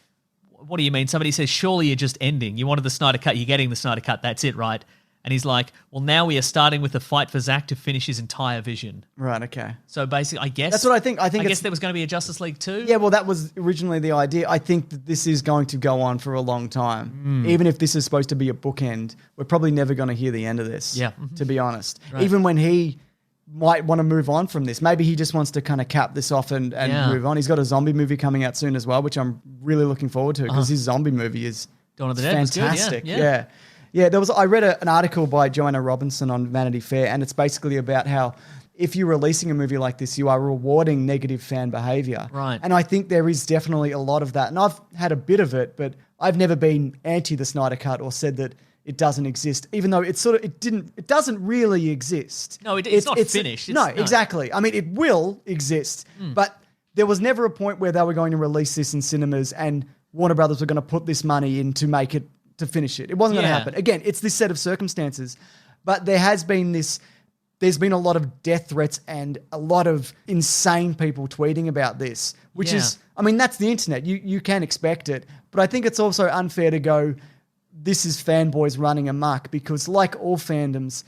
what do you mean? Somebody says, surely you're just ending. You wanted the Snyder Cut, you're getting the Snyder Cut, that's it, right? And he's like, well, now we are starting with the fight for Zack to finish his entire vision. Right, okay. So basically, I guess... That's what I think. I guess there was going to be a Justice League 2. Yeah, well, that was originally the idea. I think that this is going to go on for a long time. Even if this is supposed to be a bookend, we're probably never going to hear the end of this, to be honest. Right. Even when he might want to move on from this. Maybe he just wants to kind of cap this off and move on. He's got a zombie movie coming out soon as well, which I'm really looking forward to because his zombie movie is Dawn of the Dead fantastic. Was good, Yeah, I read an article by Joanna Robinson on Vanity Fair, and it's basically about how if you're releasing a movie like this, you are rewarding negative fan behavior. Right. And I think there is definitely a lot of that. And I've had a bit of it, but I've never been anti the Snyder Cut or said that it doesn't exist, even though it doesn't really exist. No, it's not finished. No, exactly. I mean, it will exist, but there was never a point where they were going to release this in cinemas and Warner Brothers were going to put this money in to make it, to finish it. It wasn't going to happen. Again, it's this set of circumstances, but there's been a lot of death threats and a lot of insane people tweeting about this, which is, I mean, that's the internet. You can expect it, but I think it's also unfair to go, this is fanboys running amok, because like all fandoms,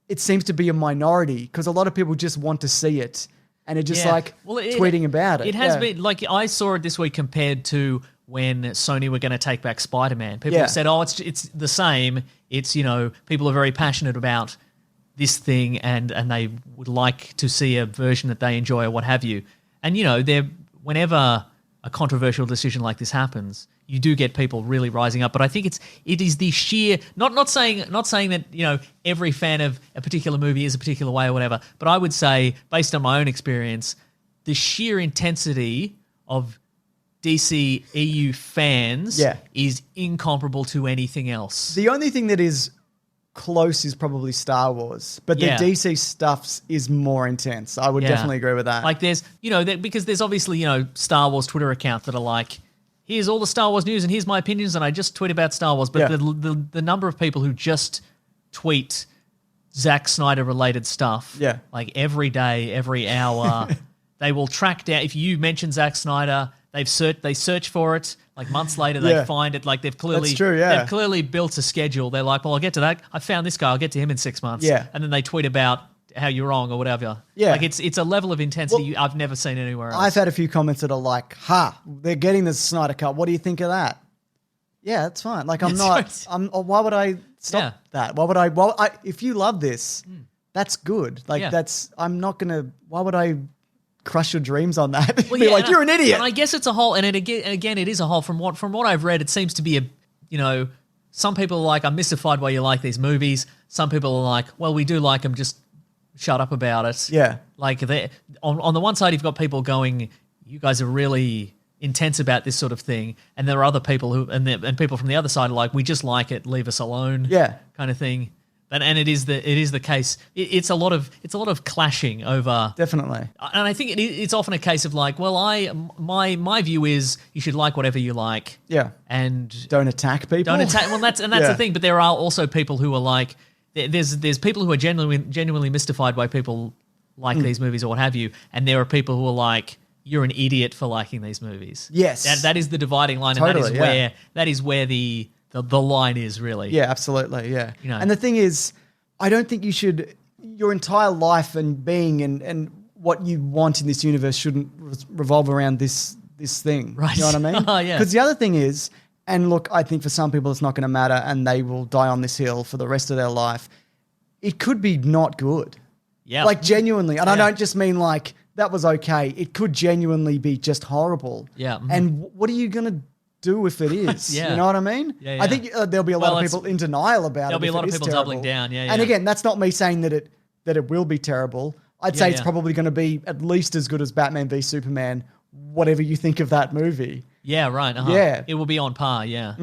it seems to be a minority because a lot of people just want to see it and are just tweeting about it. It has been, like, I saw it this week compared to when Sony were going to take back Spider-Man. People said, oh, it's the same. It's, people are very passionate about this thing and they would like to see a version that they enjoy or what have you. And, whenever a controversial decision like this happens, you do get people really rising up. But I think it is the sheer, not saying that, every fan of a particular movie is a particular way or whatever, but I would say, based on my own experience, the sheer intensity of DC EU fans is incomparable to anything else. The only thing that is close is probably Star Wars, but the DC stuff is more intense. I would definitely agree with that. Like there's, because there's obviously, Star Wars Twitter accounts that are like, here's all the Star Wars news and here's my opinions and I just tweet about Star Wars. But the number of people who just tweet Zack Snyder related stuff, like every day, every hour, they will track down. If you mention Zack Snyder, they search for it. Like months later, they find it. Like they've clearly built a schedule. They're like, well, I'll get to that. I found this guy. I'll get to him in 6 months. Yeah. And then they tweet about how you're wrong or whatever. Yeah. Like it's a level of intensity I've never seen anywhere else. I've had a few comments that are like, they're getting the Snyder Cut. What do you think of that? Yeah, that's fine. Like why would I stop that? Why would if you love this, that's good. Like I'm not going to, why would I crush your dreams on that. Well, Be yeah, like, you're an idiot. And I guess it's a whole, and again, it is a whole. From what I've read, it seems to be some people are like, I'm mystified why you like these movies. Some people are like, well, we do like them, just shut up about it. Yeah. Like on the one side, you've got people going, you guys are really intense about this sort of thing, and there are other people and people from the other side are like, we just like it, leave us alone. Yeah. Kind of thing. And it is the case. It's a lot of clashing over. Definitely. And I think it's often a case of like, well, my view is you should like whatever you like. Yeah. And don't attack people. Don't attack. Well, that's the thing. But there are also people who are like, there's people who are genuinely mystified by people like these movies or what have you, and there are people who are like, you're an idiot for liking these movies. Yes. That is the dividing line, Totally, and that is where the line is really. Yeah, absolutely. Yeah. You know. And the thing is, I don't think you should, your entire life and being and what you want in this universe shouldn't revolve around this thing. Right. You know what I mean? Oh, yeah. Because the other thing is, and look, I think for some people it's not going to matter and they will die on this hill for the rest of their life. It could be not good. Yeah. Like genuinely. And I Yeah. don't just mean like, that was okay. It could genuinely be just horrible. Yeah. Mhm. And what are you going to do if it is? Yeah. You know what I mean? Yeah, I yeah. think there'll be a lot of people in denial about it. There'll be a lot of people doubling down. Yeah, And yeah. again, that's not me saying that it will be terrible. I'd say it's yeah. probably going to be at least as good as Batman v Superman, whatever you think of that movie. Yeah, right. Uh-huh. Yeah. It will be on par, yeah.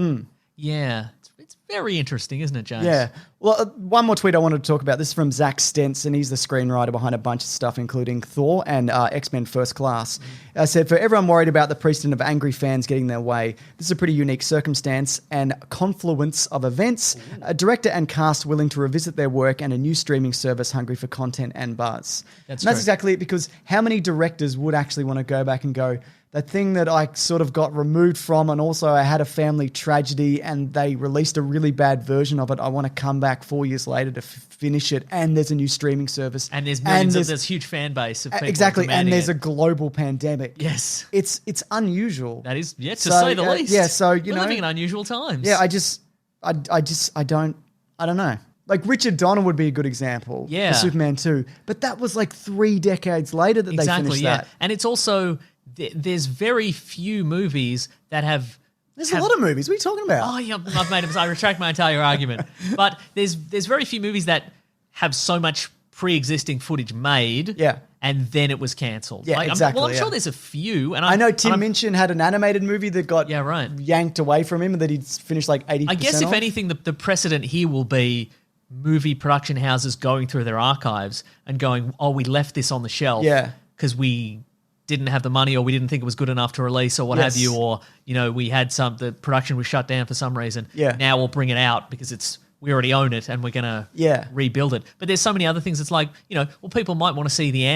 Yeah. It's very interesting, isn't it, James? Yeah. Well, one more tweet I wanted to talk about. This is from Zach Stentz, and he's the screenwriter behind a bunch of stuff, including Thor and X-Men First Class. I said, for everyone worried about the precedent of angry fans getting their way, this is a pretty unique circumstance and confluence of events, a director and cast willing to revisit their work, and a new streaming service hungry for content and buzz. That's exactly it, because how many directors would actually want to go back and go, that thing that I sort of got removed from, and also I had a family tragedy and they released a really bad version of it. I want to come back 4 years later to finish it, and there's a new streaming service. And there's millions there's huge fan base of people. Exactly, and there's it. a global pandemic. Yes. It's unusual. That is, to say the least. Yeah, so, We're living in unusual times. Yeah, I don't know. Like Richard Donner would be a good example Yeah. for Superman 2, but that was like 3 decades later that they finished that. And it's also, there's very few movies that have... There's a lot of movies. What are you talking about? Oh, yeah, I've made I retract my entire argument. But there's very few movies that have so much pre-existing footage made, Yeah. and then it was cancelled. Yeah, exactly, I'm yeah. sure there's a few. And I know Tim Minchin had an animated movie that got yanked away from him and that he'd finished like 80% I guess if of. anything, the precedent here will be movie production houses going through their archives and going, oh, we left this on the shelf because we didn't have the money or we didn't think it was good enough to release or what have you, or, we had the production was shut down for some reason. Yeah. Now we'll bring it out because we already own it and we're going to rebuild it. But there's so many other things. It's like, people might want to see the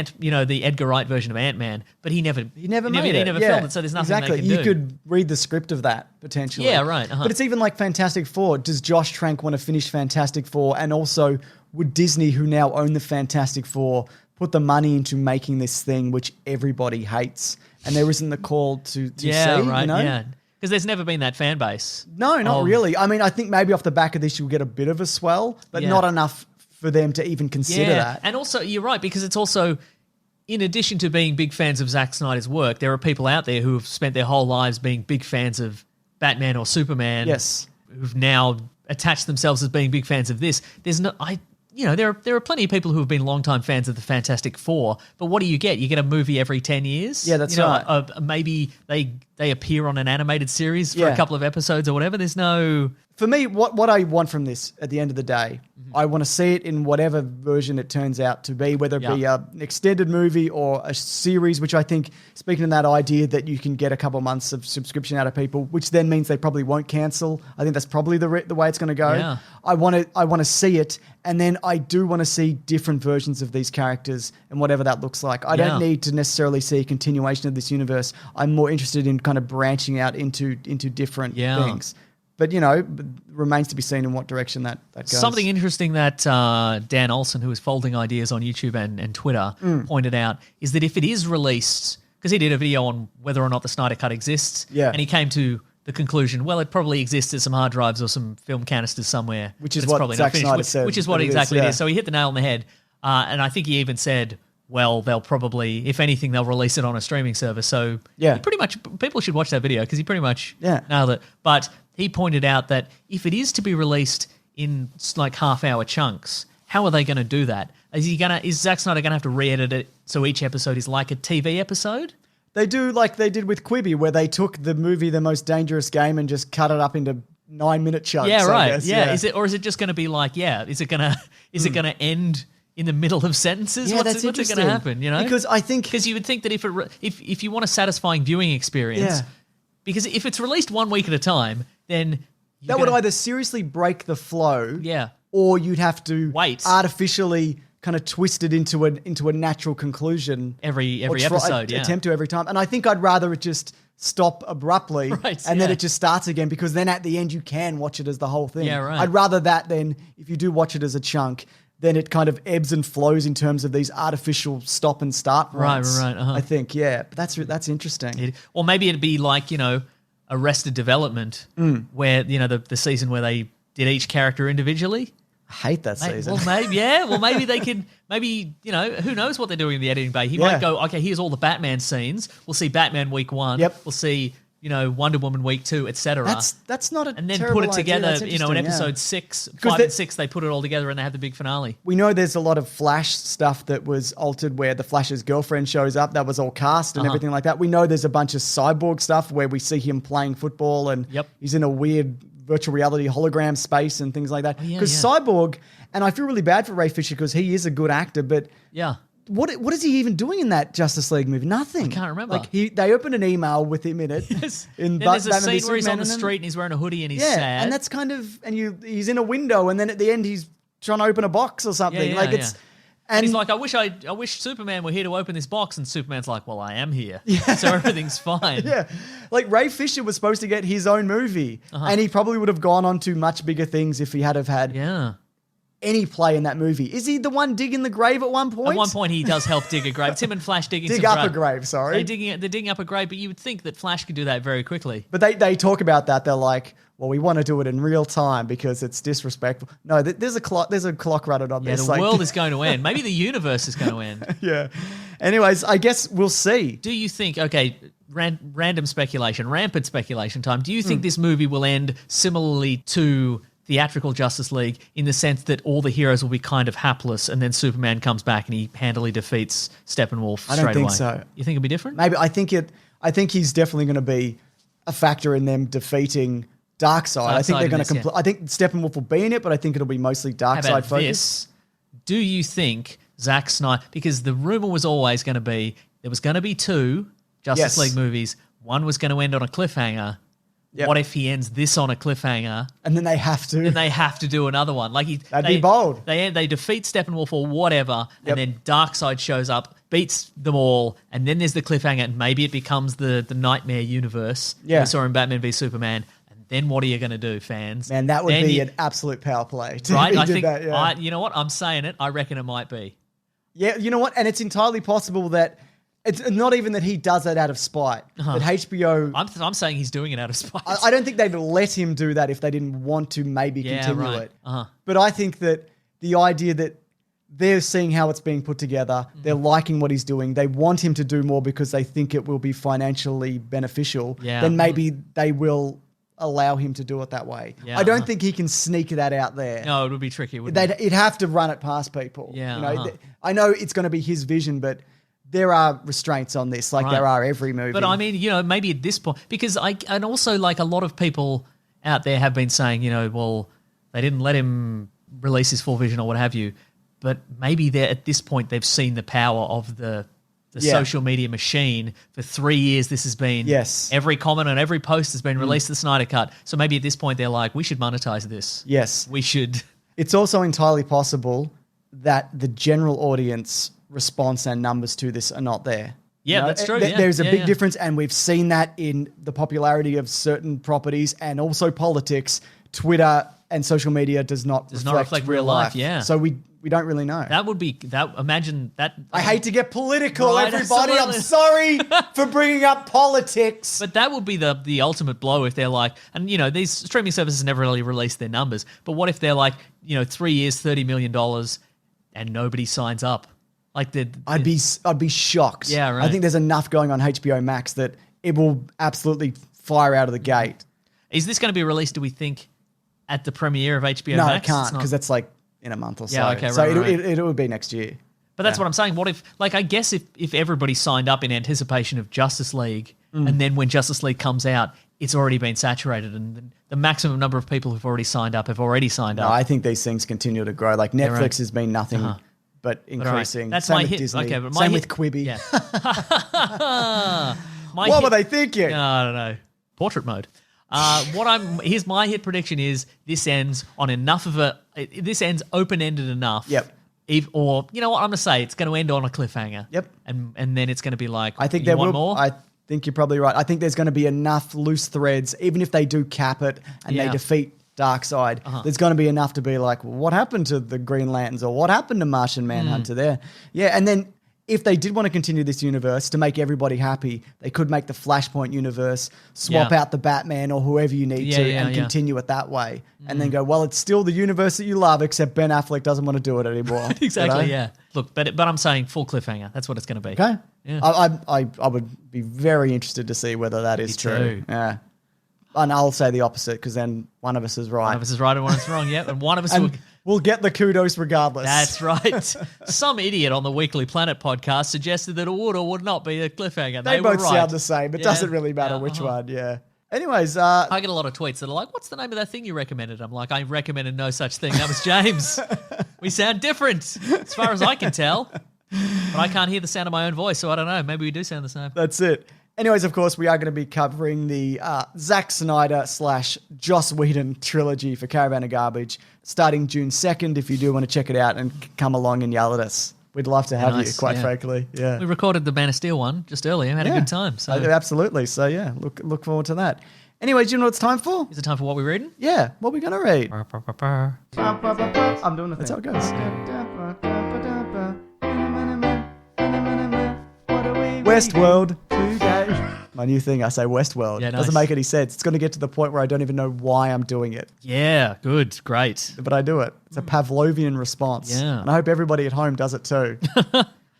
Edgar Wright version of Ant-Man, but he never filmed it. So there's nothing they can do. You could read the script of that potentially. Yeah, right. Uh-huh. But it's even like Fantastic Four. Does Josh Trank want to finish Fantastic Four? And also, would Disney, who now own the Fantastic Four, put the money into making this thing which everybody hates? And there isn't the call to see, right, yeah. Because there's never been that fan base. No, not really. I mean, I think maybe off the back of this you'll get a bit of a swell, but not enough for them to even consider that. And also, you're right, because it's also, in addition to being big fans of Zack Snyder's work, there are people out there who have spent their whole lives being big fans of Batman or Superman. Yes. Who've now attached themselves as being big fans of this. There are plenty of people who have been longtime fans of the Fantastic Four, but what do you get? You get a movie every 10 years? Yeah, that's right. Maybe they appear on an animated series for a couple of episodes or whatever. There's no... For me, what I want from this at the end of the day, I want to see it in whatever version it turns out to be, whether it be an extended movie or a series, which I think, speaking of that idea that you can get a couple months of subscription out of people, which then means they probably won't cancel. I think that's probably the way it's going to go. Yeah. I want to see it, and then I do want to see different versions of these characters and whatever that looks like. I don't need to necessarily see a continuation of this universe. I'm more interested in kind of branching out into different things. But, remains to be seen in what direction that goes. Something interesting that Dan Olsen, who is Folding Ideas on YouTube and Twitter, pointed out is that if it is released, because he did a video on whether or not the Snyder Cut exists, and he came to the conclusion, well, it probably exists as some hard drives or some film canisters somewhere. Which is what Zack Snyder said. Which is what exactly it is. So he hit the nail on the head. And I think he even said, well, they'll probably, if anything, they'll release it on a streaming service. So Yeah. he pretty much, people should watch that video because he pretty much Yeah. nailed it. But he pointed out that if it is to be released in like half-hour chunks, how are they going to do that? Is Zack Snyder going to have to re-edit it so each episode is like a TV episode? They do like they did with Quibi, where they took the movie The Most Dangerous Game and just cut it up into 9-minute chunks. Yeah, right. I guess. Yeah. Is it just going to be like, is it going to end in the middle of sentences? Yeah, what's it going to happen? You know, because you would think that if you want a satisfying viewing experience, Yeah. because if it's released 1 week at a time, then that would either seriously break the flow, yeah, or you'd have to wait artificially kind of twist it into a natural conclusion every or episode. Attempt to every time. And I think I'd rather it just stop abruptly and then it just starts again, because then at the end you can watch it as the whole thing. Yeah, right. I'd rather that than if you do watch it as a chunk, then it kind of ebbs and flows in terms of these artificial stop and start points. Right. I think, yeah. But that's interesting. Or maybe it'd be like, Arrested Development, where, the season where they did each character individually. I hate that season. Well, maybe they could, who knows what they're doing in the editing bay. He might go, okay, here's all the Batman scenes. We'll see Batman week 1. Yep. We'll see, Wonder Woman week 2, etc. That's not a And then terrible put it together, idea. in episode 5 and 6, they put it all together and they have the big finale. We know there's a lot of Flash stuff that was altered where the Flash's girlfriend shows up. That was all cast and everything like that. We know there's a bunch of Cyborg stuff where we see him playing football and he's in a weird virtual reality hologram space and things like that. Because Cyborg, and I feel really bad for Ray Fisher because he is a good actor, but what is he even doing in that Justice League movie? Nothing. I can't remember. Like they opened an email with him in it. Then there's a scene where he's on the street and he's wearing a hoodie and he's sad. And that's kind of, he's in a window and then at the end he's trying to open a box or something. And he's like, I wish Superman were here to open this box, and Superman's like, well, I am here, so everything's fine. Yeah, like Ray Fisher was supposed to get his own movie, and he probably would have gone on to much bigger things if he had any play in that movie. Is he the one digging the grave at one point? At one point, he does help dig a grave. Tim and Flash dig up a grave. Sorry, they're digging up a grave, but you would think that Flash could do that very quickly. But they talk about that. They're like, well, we want to do it in real time because it's disrespectful. No, there's a clock running on this. The world is going to end. Maybe the universe is going to end. Yeah. Anyways, I guess we'll see. Do you think? Okay, random speculation, rampant speculation time. Do you think this movie will end similarly to theatrical Justice League in the sense that all the heroes will be kind of hapless and then Superman comes back and he handily defeats Steppenwolf straight away? I don't think so. You think it'll be different? Maybe. I think he's definitely going to be a factor in them defeating Darkseid. I think they're going to I think Steppenwolf will be in it, but I think it'll be mostly Darkseid focused. Do you think Zack Snyder, because the rumor was always going to be there was going to be 2 Justice League movies, one was going to end on a cliffhanger. Yep. What if he ends this on a cliffhanger? And then they have to. Then they have to do another one. That'd be bold. They defeat Steppenwolf or whatever, and then Darkseid shows up, beats them all, and then there's the cliffhanger, and maybe it becomes the Nightmare universe we saw in Batman v Superman. And then what are you going to do, fans? Man, that would be an absolute power play. Right? I think, you know what? I'm saying it. I reckon it might be. Yeah, you know what? And it's entirely possible that it's not even that he does that out of spite. That HBO... I'm saying he's doing it out of spite. I don't think they'd let him do that if they didn't want to maybe continue it. But I think that the idea that they're seeing how it's being put together, they're liking what he's doing, they want him to do more because they think it will be financially beneficial, then maybe they will allow him to do it that way. Yeah, I don't think he can sneak that out there. No, it would be tricky, wouldn't it? He'd have to run it past people. Yeah, I know it's going to be his vision, but... there are restraints on this, like there are every movie. But I mean, maybe at this point, because and also like a lot of people out there have been saying, well, they didn't let him release his full vision or what have you. But maybe at this point they've seen the power of the social media machine. For 3 years, this has been every comment on every post has been released the Snyder Cut. So maybe at this point they're like, we should monetize this. Yes, we should. It's also entirely possible that the general audience response and numbers to this are not there. Yeah, that's true. There's a big difference, and we've seen that in the popularity of certain properties and also politics. Twitter and social media does not reflect real life. Yeah. So we don't really know. That would be that. Imagine that. I hate to get political, everybody. Absolutely. I'm sorry for bringing up politics. But that would be the ultimate blow if they're like, and these streaming services never really release their numbers. But what if they're like, 3 years, $30 million, and nobody signs up? Like I'd be shocked. Yeah, right. I think there's enough going on HBO Max that it will absolutely fire out of the gate. Is this going to be released, do we think, at the premiere of HBO No, Max? it can't because that's like in a month or so. Yeah, okay, so right. it would be next year. But that's what I'm saying. What if, like, I guess if everybody signed up in anticipation of Justice League, and then when Justice League comes out, it's already been saturated, and the maximum number of people who've already signed up have already signed No, up. I think these things continue to grow. Like Netflix right. has been nothing but But all right, increasing. that's Same my with hit. Disney. Okay, but my Same hit- with Quibi. Yeah. What were they thinking? I don't know. Portrait mode. Here's my hit prediction is this ends on enough of this ends open-ended enough. Yep. Or you know what I'm gonna say? It's gonna end on a cliffhanger. Yep. And then it's gonna be like, I think you there want will. more. I think you're probably right. I think there's going to be enough loose threads, even if they do cap it and they Yeah. defeat Darkseid. There's going to be enough to be like, well, what happened to the Green Lanterns or what happened to Martian Manhunter there? Yeah, and then if they did want to continue this universe to make everybody happy, they could make the Flashpoint universe, swap Yeah. out the Batman or whoever you need to, and continue it that way. And then go, well, it's still the universe that you love, except Ben Affleck doesn't want to do it anymore. Exactly. You know? Yeah. Look, but I'm saying full cliffhanger. That's what it's gonna be. Okay. Yeah. I would be very interested to see whether that is true. too. Yeah. And I'll say the opposite because then one of us is right. One of us is right and one of us is wrong. Yeah, and one of us will. and we'll get the kudos regardless. That's right. Some idiot on the Weekly Planet podcast suggested that it would or would not be a cliffhanger. They were both right. sound the same. It Yeah. doesn't really matter Yeah, which one. Yeah. Anyways, I get a lot of tweets that are like, what's the name of that thing you recommended? I'm like, I recommended no such thing. That was James. We sound different as far as I can tell. But I can't hear the sound of my own voice, so I don't know. Maybe we do sound the same. that's it. Anyways, of course, we are going to be covering the Zack Snyder / Joss Whedon trilogy for Caravan of Garbage starting June 2nd. If you do want to check it out and come along and yell at us, we'd love to have you, Nice, quite yeah. frankly. Yeah. We recorded the Man of Steel one just earlier and had a good time. So Absolutely. So, yeah, look forward to that. Anyway, do you know what it's time for? is it time for what we're reading? Yeah, what are we going to read? What I'm doing the thing. That's how it goes. Westworld today. My new thing, I say Westworld. Yeah, Doesn't nice. make any sense. It's going to get to the point where I don't even know why I'm doing it, Yeah, good, great. but I do it. It's a Pavlovian response. Yeah. And I hope everybody at home does it too.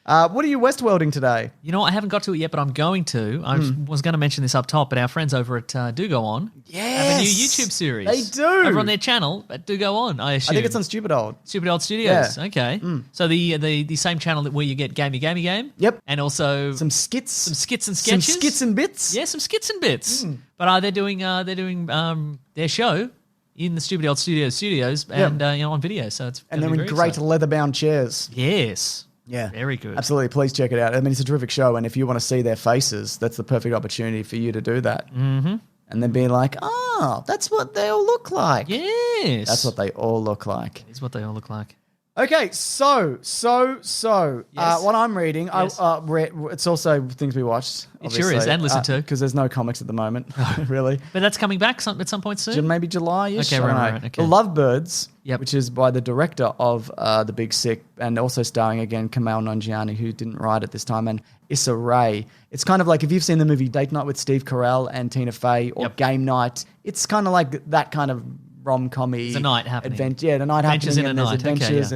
What are you Westworlding today? You know, I haven't got to it yet, but I'm going to. I was going to mention this up top, but our friends over at Do Go On have a new YouTube series. They do. Over on their channel at Do Go On, I assume. I think it's on Stupid Old. Stupid Old Studios. Yeah. Okay. So the same channel where you get Gamey Game. Yep. And also Some skits. some skits and Some sketches. skits and bits. Yeah, some skits and bits. But they're doing their show in the Stupid Old Studios and on video. So it's And gonna they're be in very great exciting. leather-bound chairs. Yes. Yeah. Very good. Absolutely. Please check it out. I mean, it's a terrific show. And if you want to see their faces, that's the perfect opportunity for you to do that. Mm-hmm. And then be like, oh, that's what they all look like. Yes. That's what they all look like. Is what they all look like. Okay, so Yes. what I'm reading, Yes. it's also things we watched. It sure is, and listened to. Because there's no comics at the moment, really. But that's coming back at some point soon? Maybe July-ish. Okay, I don't right, know. okay. The Lovebirds, Yep. which is by the director of The Big Sick and also starring again Kamal Nanjiani, who didn't write it this time, and Issa Rae. It's kind of like if you've seen the movie Date Night with Steve Carell and Tina Fey or Yep. Game Night, it's kind of like that kind of rom-com-y. It's a night happening. The night Adventures happening, in and a there's night, okay, adventures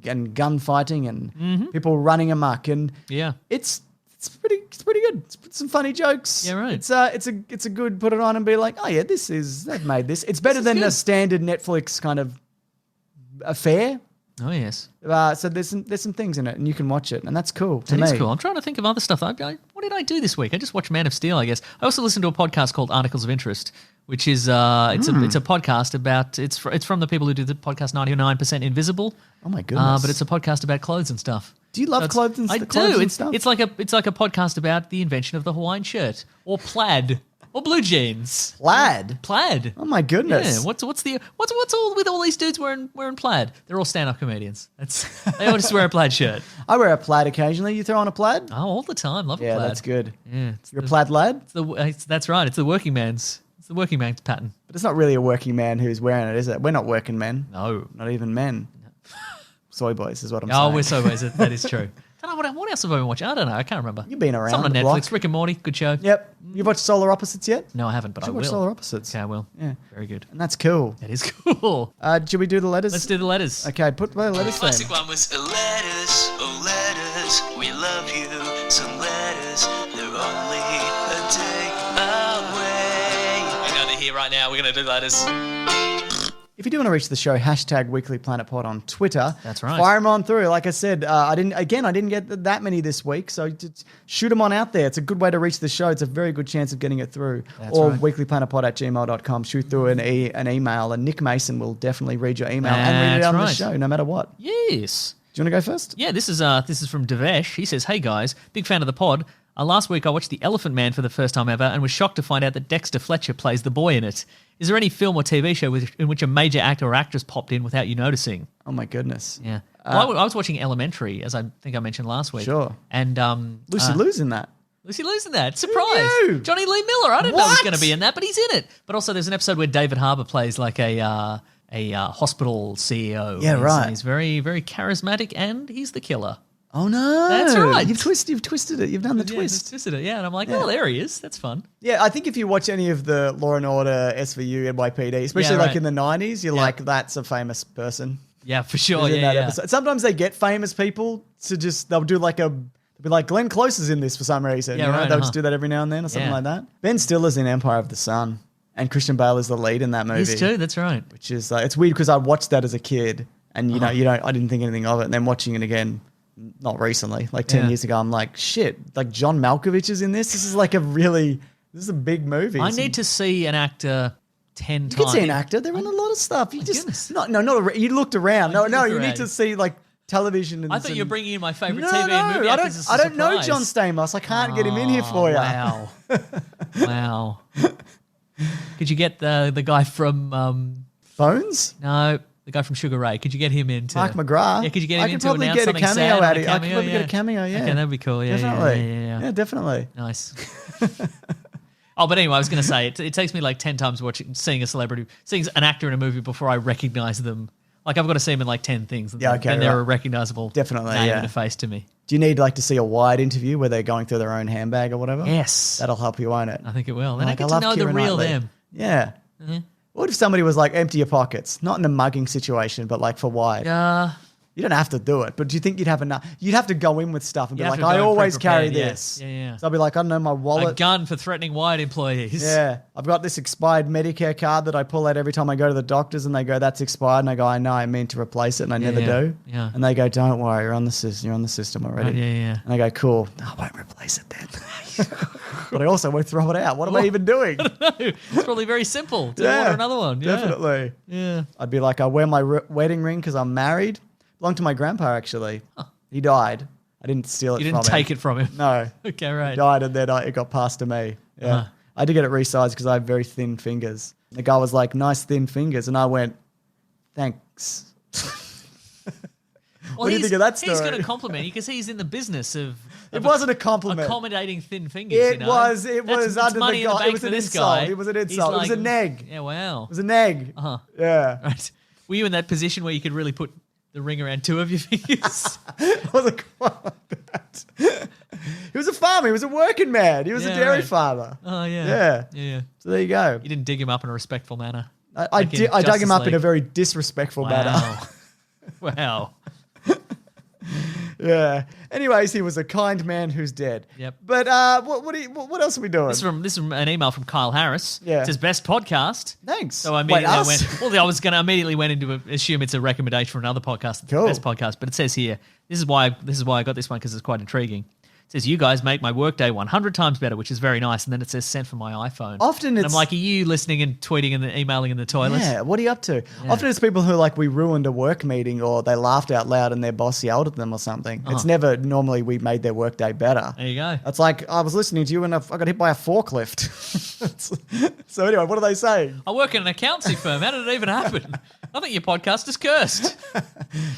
yeah. and gunfighting and people running amok, and Yeah. it's pretty good. It's some funny jokes. Yeah, right. It's a good put it on and be like, oh yeah, they've made this. It's better than good. a standard Netflix kind of affair. Oh, yes. So there's some things in it, and you can watch it, and that's cool to That me. is cool. I'm trying to think of other stuff. What did I do this week? I just watched Man of Steel, I guess. I also listened to a podcast called Articles of Interest, which is it's a podcast about it's from the people who do the podcast 99% Invisible. Oh my goodness! But it's a podcast about clothes and stuff. Do you love clothes and I clothes do. and stuff? It's like a podcast about the invention of the Hawaiian shirt or plaid or blue jeans. Plaid. Plaid. Oh my goodness! Yeah, what's all with all these dudes wearing plaid? They're all stand-up comedians. They all just wear a plaid shirt. I wear a plaid occasionally. You throw on a plaid? Oh, all the time. Love a Yeah, plaid. that's good. Yeah, You're a plaid lad, that's right. It's the working man's pattern. but it's not really a working man who's wearing it, is it? We're not working men. No. Not even men. Soy boys is what I'm saying. Oh, we're so ways. That is true. Don't know, what else have I been watching? I don't know. I can't remember. You've been around Something the on Netflix. block. Rick and Morty. Good show. Yep. You've watched Solar Opposites yet? No, I haven't, but I You will. watch Solar Opposites. Okay, I will. Yeah. Very good. And that's cool. That is cool. Should we do the letters? Let's do the letters. Okay, put the letters then. Classic one was letters, oh letters, we love you. Some letters, they're only a day away. We're going to hear right now, we're going to do letters. If you do want to reach the show, hashtag Weekly Planet Pod on Twitter. That's right. Fire them on through. Like I said, I didn't get that many this week, so just shoot them on out there. It's a good way to reach the show. It's a very good chance of getting it through. That's or right. weeklyplanetpod@gmail.com. Shoot through an email, and Nick Mason will definitely read your email and read it That's on the right. show, no matter what. Yes. Do you want to go first? Yeah, this is from Devesh. He says, "Hey guys, big fan of the pod. Last week I watched The Elephant Man for the first time ever and was shocked to find out that Dexter Fletcher plays the boy in it. Is there any film or TV show in which a major actor or actress popped in without you noticing?" Oh, my goodness. Yeah. Well, I was watching Elementary, as I think I mentioned last week. Sure. And Lucy Liu's in that. Lucy Liu's in that. Surprise. knew? Johnny Lee Miller. I didn't know he was What? going to be in that, but he's in it. But also there's an episode where David Harbour plays like a hospital CEO. Yeah, right. He's very, very charismatic, and he's the killer. Oh, no. That's right. You've twisted it. You've done the twist. Twisted it, yeah. And I'm like, oh, there he is. That's fun. Yeah, I think if you watch any of the Law and Order, SVU, NYPD, especially Yeah, like right. in the 90s, you're Yeah. like, that's a famous person. Yeah, for sure. who's in Yeah, that yeah. episode. Sometimes they get famous people to they'll do like they'll be like, Glenn Close is in this for some reason. Yeah, you know? right, They'll just do that every now and then or something Yeah. like that. Ben Stiller's in Empire of the Sun, and Christian Bale is the lead in that movie. He's too, that's right. Which is, it's weird because I watched that as a kid, and I didn't think anything of it. And then watching it again, not recently, like 10 Yeah. years ago, I'm like, shit, like John Malkovich is in this. This is like this is a big movie. I need to see an actor 10 You times. can see an actor. They're in a lot of stuff. You just goodness. you looked around. No, did no, look you around. need to see like television. And I thought you were bringing in my favourite No, TV and movie I actors as a don't. I don't know surprise. John Stamos. I can't get him in here for you. Wow. Wow. Could you get the guy from Bones. no, the guy from Sugar Ray? Could you get him into Mark McGrath. Yeah, could you get him I in could to probably announce get a something cameo sad on out a of I could cameo? probably get a cameo. Yeah, Okay, that'd be cool. Yeah, definitely. yeah. Definitely. Nice. Oh, but anyway, I was going to say it takes me like 10 times seeing a celebrity, seeing an actor in a movie before I recognize them. Like I've got to see them in like 10 things. Yeah, okay, then they're right. a recognizable Definitely, name yeah. and a face to me. Do you need like to see a wide interview where they're going through their own handbag or whatever? Yes. That'll help you, won't it? I think it will. Then Like, I get to love know the Keira real Knightley. them. Yeah. What if somebody was like, empty your pockets? Not in a mugging situation, but like for wide. You don't have to do it, but do you think you'd have enough? You'd have to go in with stuff and be You have like, to I go always carry pre-prepared, yeah. this. Yeah, yeah. So I'll be like, I don't know, my A wallet. gun for threatening white employees. Yeah, I've got this expired Medicare card that I pull out every time I go to the doctors, and they go, "That's expired," and I go, "I know, I meant to replace it, and I never yeah, do." yeah. And they go, "Don't worry, you're on the system. You're on the system already." Right, yeah. And I go, "Cool, no, I won't replace it then." But I also won't throw it out. What am I even doing? It's probably very simple. Do order another one. Yeah. Definitely. Yeah. I'd be like, I wear my wedding ring because I'm married. Belonged to my grandpa actually. He died. I didn't steal it. You didn't from take him. it from him. No. Okay, right. He died, and then it got passed to me. Yeah. Uh-huh. I did get it resized because I have very thin fingers. The guy was like, "Nice thin fingers," and I went, "Thanks." Well, What do you think of that He's story? going to compliment you because he's in the business of It wasn't a compliment. accommodating thin fingers. It you know? was That's under the money in guy. bank It was for an this insult. guy. It was an He's insult. It was a neg. Yeah, wow. It was a neg. Uh-huh. Yeah. Right. Were you in that position where you could really put the ring around two of your fingers? It wasn't quite like that. He was a farmer. He was a working man. He was a Yeah, dairy right. farmer. Oh, yeah. Yeah. Yeah. So there you go. You didn't dig him up in a respectful manner. I Like in dug him Justice up in a League. very disrespectful manner. Wow. Wow. Yeah. Anyways, he was a kind man who's dead. Yep. But what else are we doing? This is from an email from Kyle Harris. Yeah. It says best podcast. Thanks. So I immediately us? I was going to immediately went into assume it's a recommendation for another podcast, Cool. best podcast. But it says here, this is why I got this one because it's quite intriguing. It says you guys make my workday 100 times better, which is very nice. And then it says sent from my iPhone. Often and it's- I'm like, are you listening and tweeting and emailing in the toilet? Yeah, what are you up to? Often it's people who like we ruined a work meeting or they laughed out loud and their boss yelled at them or something. It's never normally we made their workday better. There you go. It's like I was listening to you and I got hit by a forklift. So anyway, what are they saying? I work in an accountancy firm. How did it even happen? I think your podcast is cursed.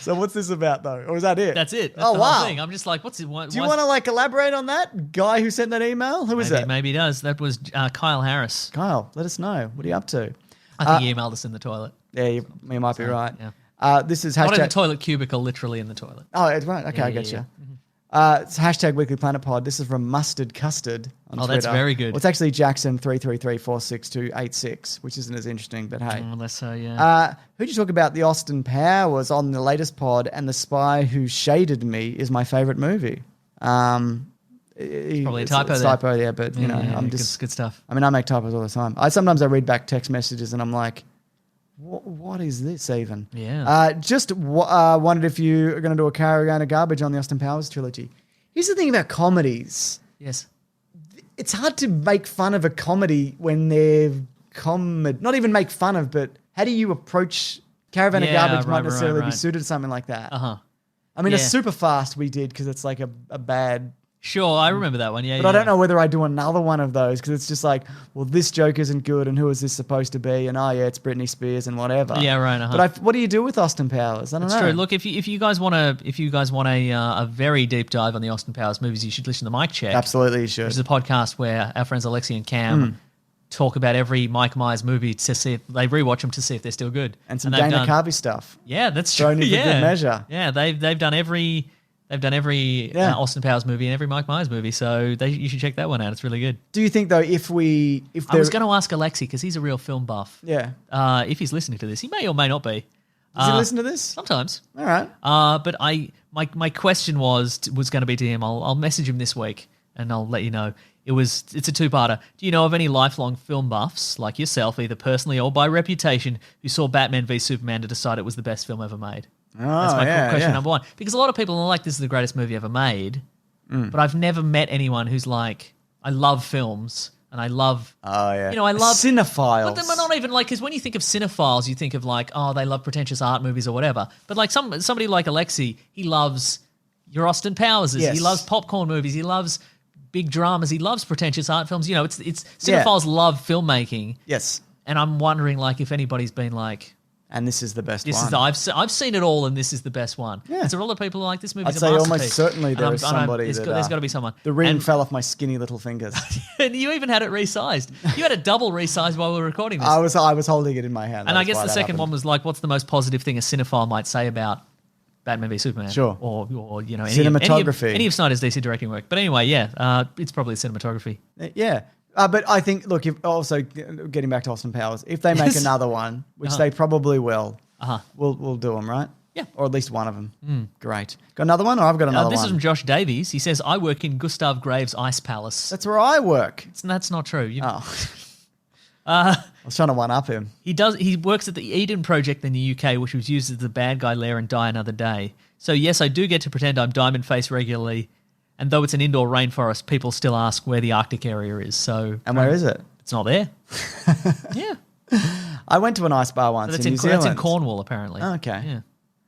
So what's this about though? Or is that it? That's it. That's Oh the wow. whole thing. I'm just like, what's it? Do you want to like elaborate on that guy who sent that email? Who is that? Maybe he does. That was Kyle Harris. Kyle, let us know. What are you up to? I think he emailed us in the toilet. Yeah, you might be right. yeah. This is Not in the hashtag. toilet cubicle, literally in the toilet. Oh, it's right. Okay, I Yeah, get yeah, you. It's hashtag Weekly Planet Pod. This is from Mustard Custard on Twitter. That's very good. Well, it's actually Jackson 333-46286, which isn't as interesting, but hey. Unless so, yeah. Who'd you talk about? The Austin Powers on the latest pod, and The Spy Who Shaded Me is my favorite movie. Probably a typo there. Typo there, but you know, I'm just good stuff. I mean, I make typos all the time. Sometimes I read back text messages and I'm like, what is this even? Yeah. Just wondered if you are going to do a carry-on of garbage on the Austin Powers trilogy. Here's the thing about comedies. Yes. It's hard to make fun of a comedy when they're not even make fun of, but how do you approach Caravan of Garbage might necessarily be suited to something like that. Uh-huh. I mean, a Super Fast we did because it's like a bad... Sure, I remember that one, But I don't know whether I do another one of those because it's just like, well, this joke isn't good and who is this supposed to be? And it's Britney Spears and whatever. Yeah, right. But what do you do with Austin Powers? I don't know. That's true. Look, if you guys want a very deep dive on the Austin Powers movies, you should listen to Mike Check. Absolutely, you should. Which is a podcast where our friends Alexi and Cam talk about every Mike Myers movie to see if they rewatch them to see if they're still good. And some Dana Carvey stuff. Yeah, that's true. Thrown in for good measure. Yeah, they've done every Austin Powers movie and every Mike Myers movie, so you should check that one out. It's really good. Do you think though, I was going to ask Alexi because he's a real film buff. Yeah. If he's listening to this, he may or may not be. Does he listen to this? Sometimes. All right. But my question was going to be to him. I'll message him this week and I'll let you know. It's a two-parter. Do you know of any lifelong film buffs like yourself, either personally or by reputation, who saw Batman v Superman to decide it was the best film ever made? That's my question number one. Because a lot of people are like, this is the greatest movie ever made. But I've never met anyone who's like, I love films and I love... Oh, yeah. You know, I love... Cinephiles. But they're not even like... Because when you think of cinephiles, you think of like, oh, they love pretentious art movies or whatever. But like somebody like Alexi, he loves your Austin Powers. Yes. He loves popcorn movies. He loves big dramas. He loves pretentious art films. You know, it's cinephiles love filmmaking. Yes. And I'm wondering like if anybody's been like... And this is the best one. I've seen it all, and this is the best one. Yeah. So a lot of people are like, this movie's I'd a say masterpiece. almost certainly there is somebody there's got to be someone. The ring fell off my skinny little fingers. And you even had it resized. You had a double resized while we were recording this. I was holding it in my hand. And I guess the second one was like, what's the most positive thing a cinephile might say about Batman v Superman? Sure. Or you know, cinematography. Any of Snyder's DC directing work. But anyway, it's probably cinematography. Yeah. But I think, look, if also getting back to Austin Powers, if they make another one, which they probably will, we'll do them, right? Yeah. Or at least one of them. Great. Got another one, or I've got another one? This is from Josh Davies. He says, I work in Gustav Graves' Ice Palace. That's where I work. That's not true. I was trying to one-up him. He works at the Eden Project in the UK, which was used as the bad guy lair in Die Another Day. So yes, I do get to pretend I'm Diamond Face regularly, and though it's an indoor rainforest, people still ask where the Arctic area is. So where is it? It's not there. Yeah. I went to an ice bar once in New Zealand. That's in Cornwall, apparently. Okay. Yeah.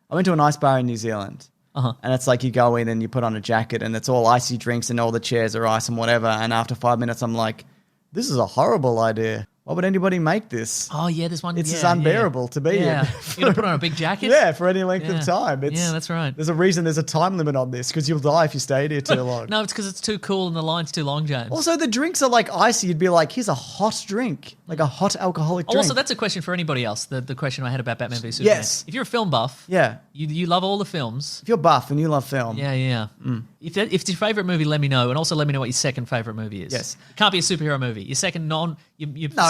I went to an ice bar in New Zealand. And it's like you go in and you put on a jacket and it's all icy drinks and all the chairs are ice and whatever. And after 5 minutes, I'm like, this is a horrible idea. Why would anybody make this? Oh, yeah, there's one. It's just unbearable to be in. You're going to put on a big jacket? Yeah, for any length of time. That's right. There's a reason there's a time limit on this because you'll die if you stayed here too long. No, it's because it's too cool and the line's too long, James. Also, the drinks are like icy. You'd be like, here's a hot drink, like a hot alcoholic drink. Also, that's a question for anybody else, the question I had about Batman v Superman. Yes. If you're a film buff, you love all the films. If you're buff and you love film. Yeah. If it's your favourite movie, let me know. And also let me know what your second favourite movie is. Yes. It can't be a superhero movie. Your second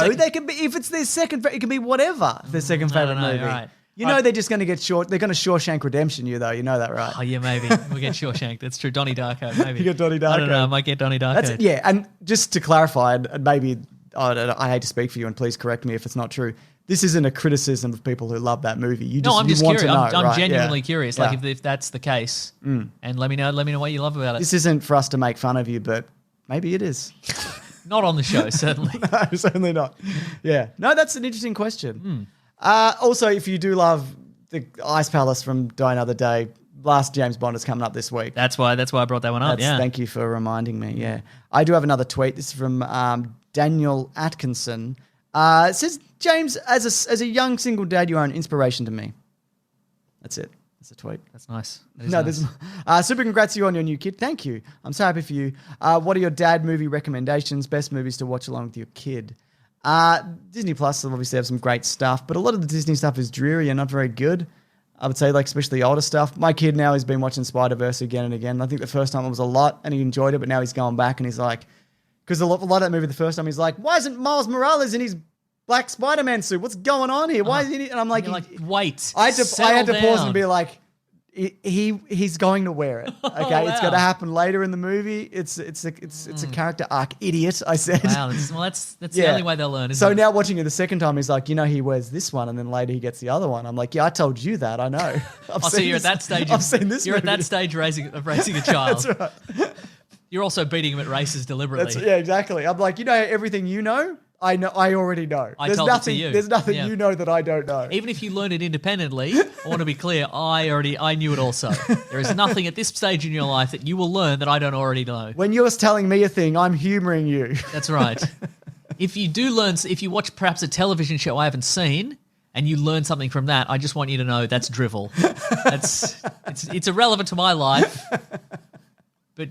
they can be, if it's their second, it can be whatever, their second favourite movie. Right. You know they're just going to get they're going to Shawshank Redemption you, though. You know that, right? Oh, yeah, maybe. We'll get Shawshank. That's true. Donnie Darko, maybe. You get Donnie Darko. I don't know. I might get Donnie Darko. And just to clarify, and maybe, I hate to speak for you, and please correct me if it's not true, this isn't a criticism of people who love that movie. I'm just want curious. To know, I'm genuinely curious. Like if that's the case, and let me know what you love about it. This isn't for us to make fun of you, but maybe it is. Not on the show, certainly. No, certainly not. Yeah. No, that's an interesting question. Also, if you do love the Ice Palace from Die Another Day, last James Bond is coming up this week. That's why I brought that one up. Yeah. Thank you for reminding me. Yeah. I do have another tweet. This is from Daniel Atkinson. It says, James, as a young single dad, you are an inspiration to me. That's it. That's a tweet. That's nice. There's super congrats to you on your new kid. Thank you. I'm so happy for you. What are your dad movie recommendations? Best movies to watch along with your kid? Disney Plus obviously have some great stuff, but a lot of the Disney stuff is dreary and not very good. I would say, like, especially older stuff. My kid now has been watching Spider-Verse again and again. I think the first time it was a lot and he enjoyed it, but now he's going back and he's like, because a lot of that movie the first time he's like, why isn't Miles Morales in his black Spider-Man suit? What's going on here? Why is he? And I'm like, wait. I had to pause and be like, he's going to wear it. Okay, it's going to happen later in the movie. It's a character arc, idiot. I said. Wow, that's the only way they'll learn. Isn't So it? now watching it the second time, he's like, he wears this one, and then later he gets the other one. I'm like, yeah, I told you that. I know. So you're at that stage. I've seen this. You're movie. at that stage raising a child. That's right. You're also beating him at races deliberately. Yeah, exactly. I'm like, everything you know. I know. I already know. There's nothing. There's nothing you know that I don't know. Even if you learn it independently, I want to be clear. I knew it also. There is nothing at this stage in your life that you will learn that I don't already know. When you're telling me a thing, I'm humoring you. That's right. If you watch perhaps a television show I haven't seen and you learn something from that, I just want you to know that's drivel. It's irrelevant to my life, but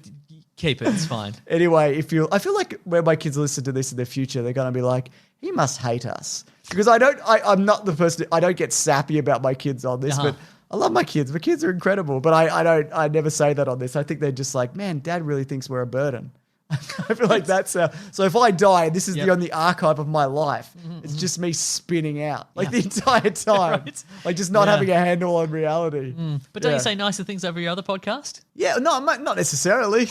keep it. It's fine. Anyway, I feel like when my kids listen to this in the future, they're going to be like, he must hate us. Because I'm not the person, I don't get sappy about my kids on this, but I love my kids. My kids are incredible, but I never say that on this. I think they're just like, man, Dad really thinks we're a burden. I feel like that's so if I die, this is the only archive of my life. It's just me spinning out like the entire time, Right. like just not having a handle on reality. But don't you say nicer things over your other podcast? Yeah, no, not necessarily.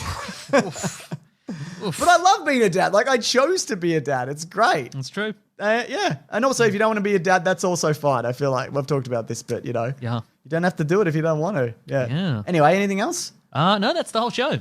But I love being a dad. Like I chose to be a dad. It's great. That's true. Yeah, and also if you don't want to be a dad, that's also fine. I feel like we've talked about this, but you don't have to do it if you don't want to. Yeah. Anyway, anything else? No, that's the whole show.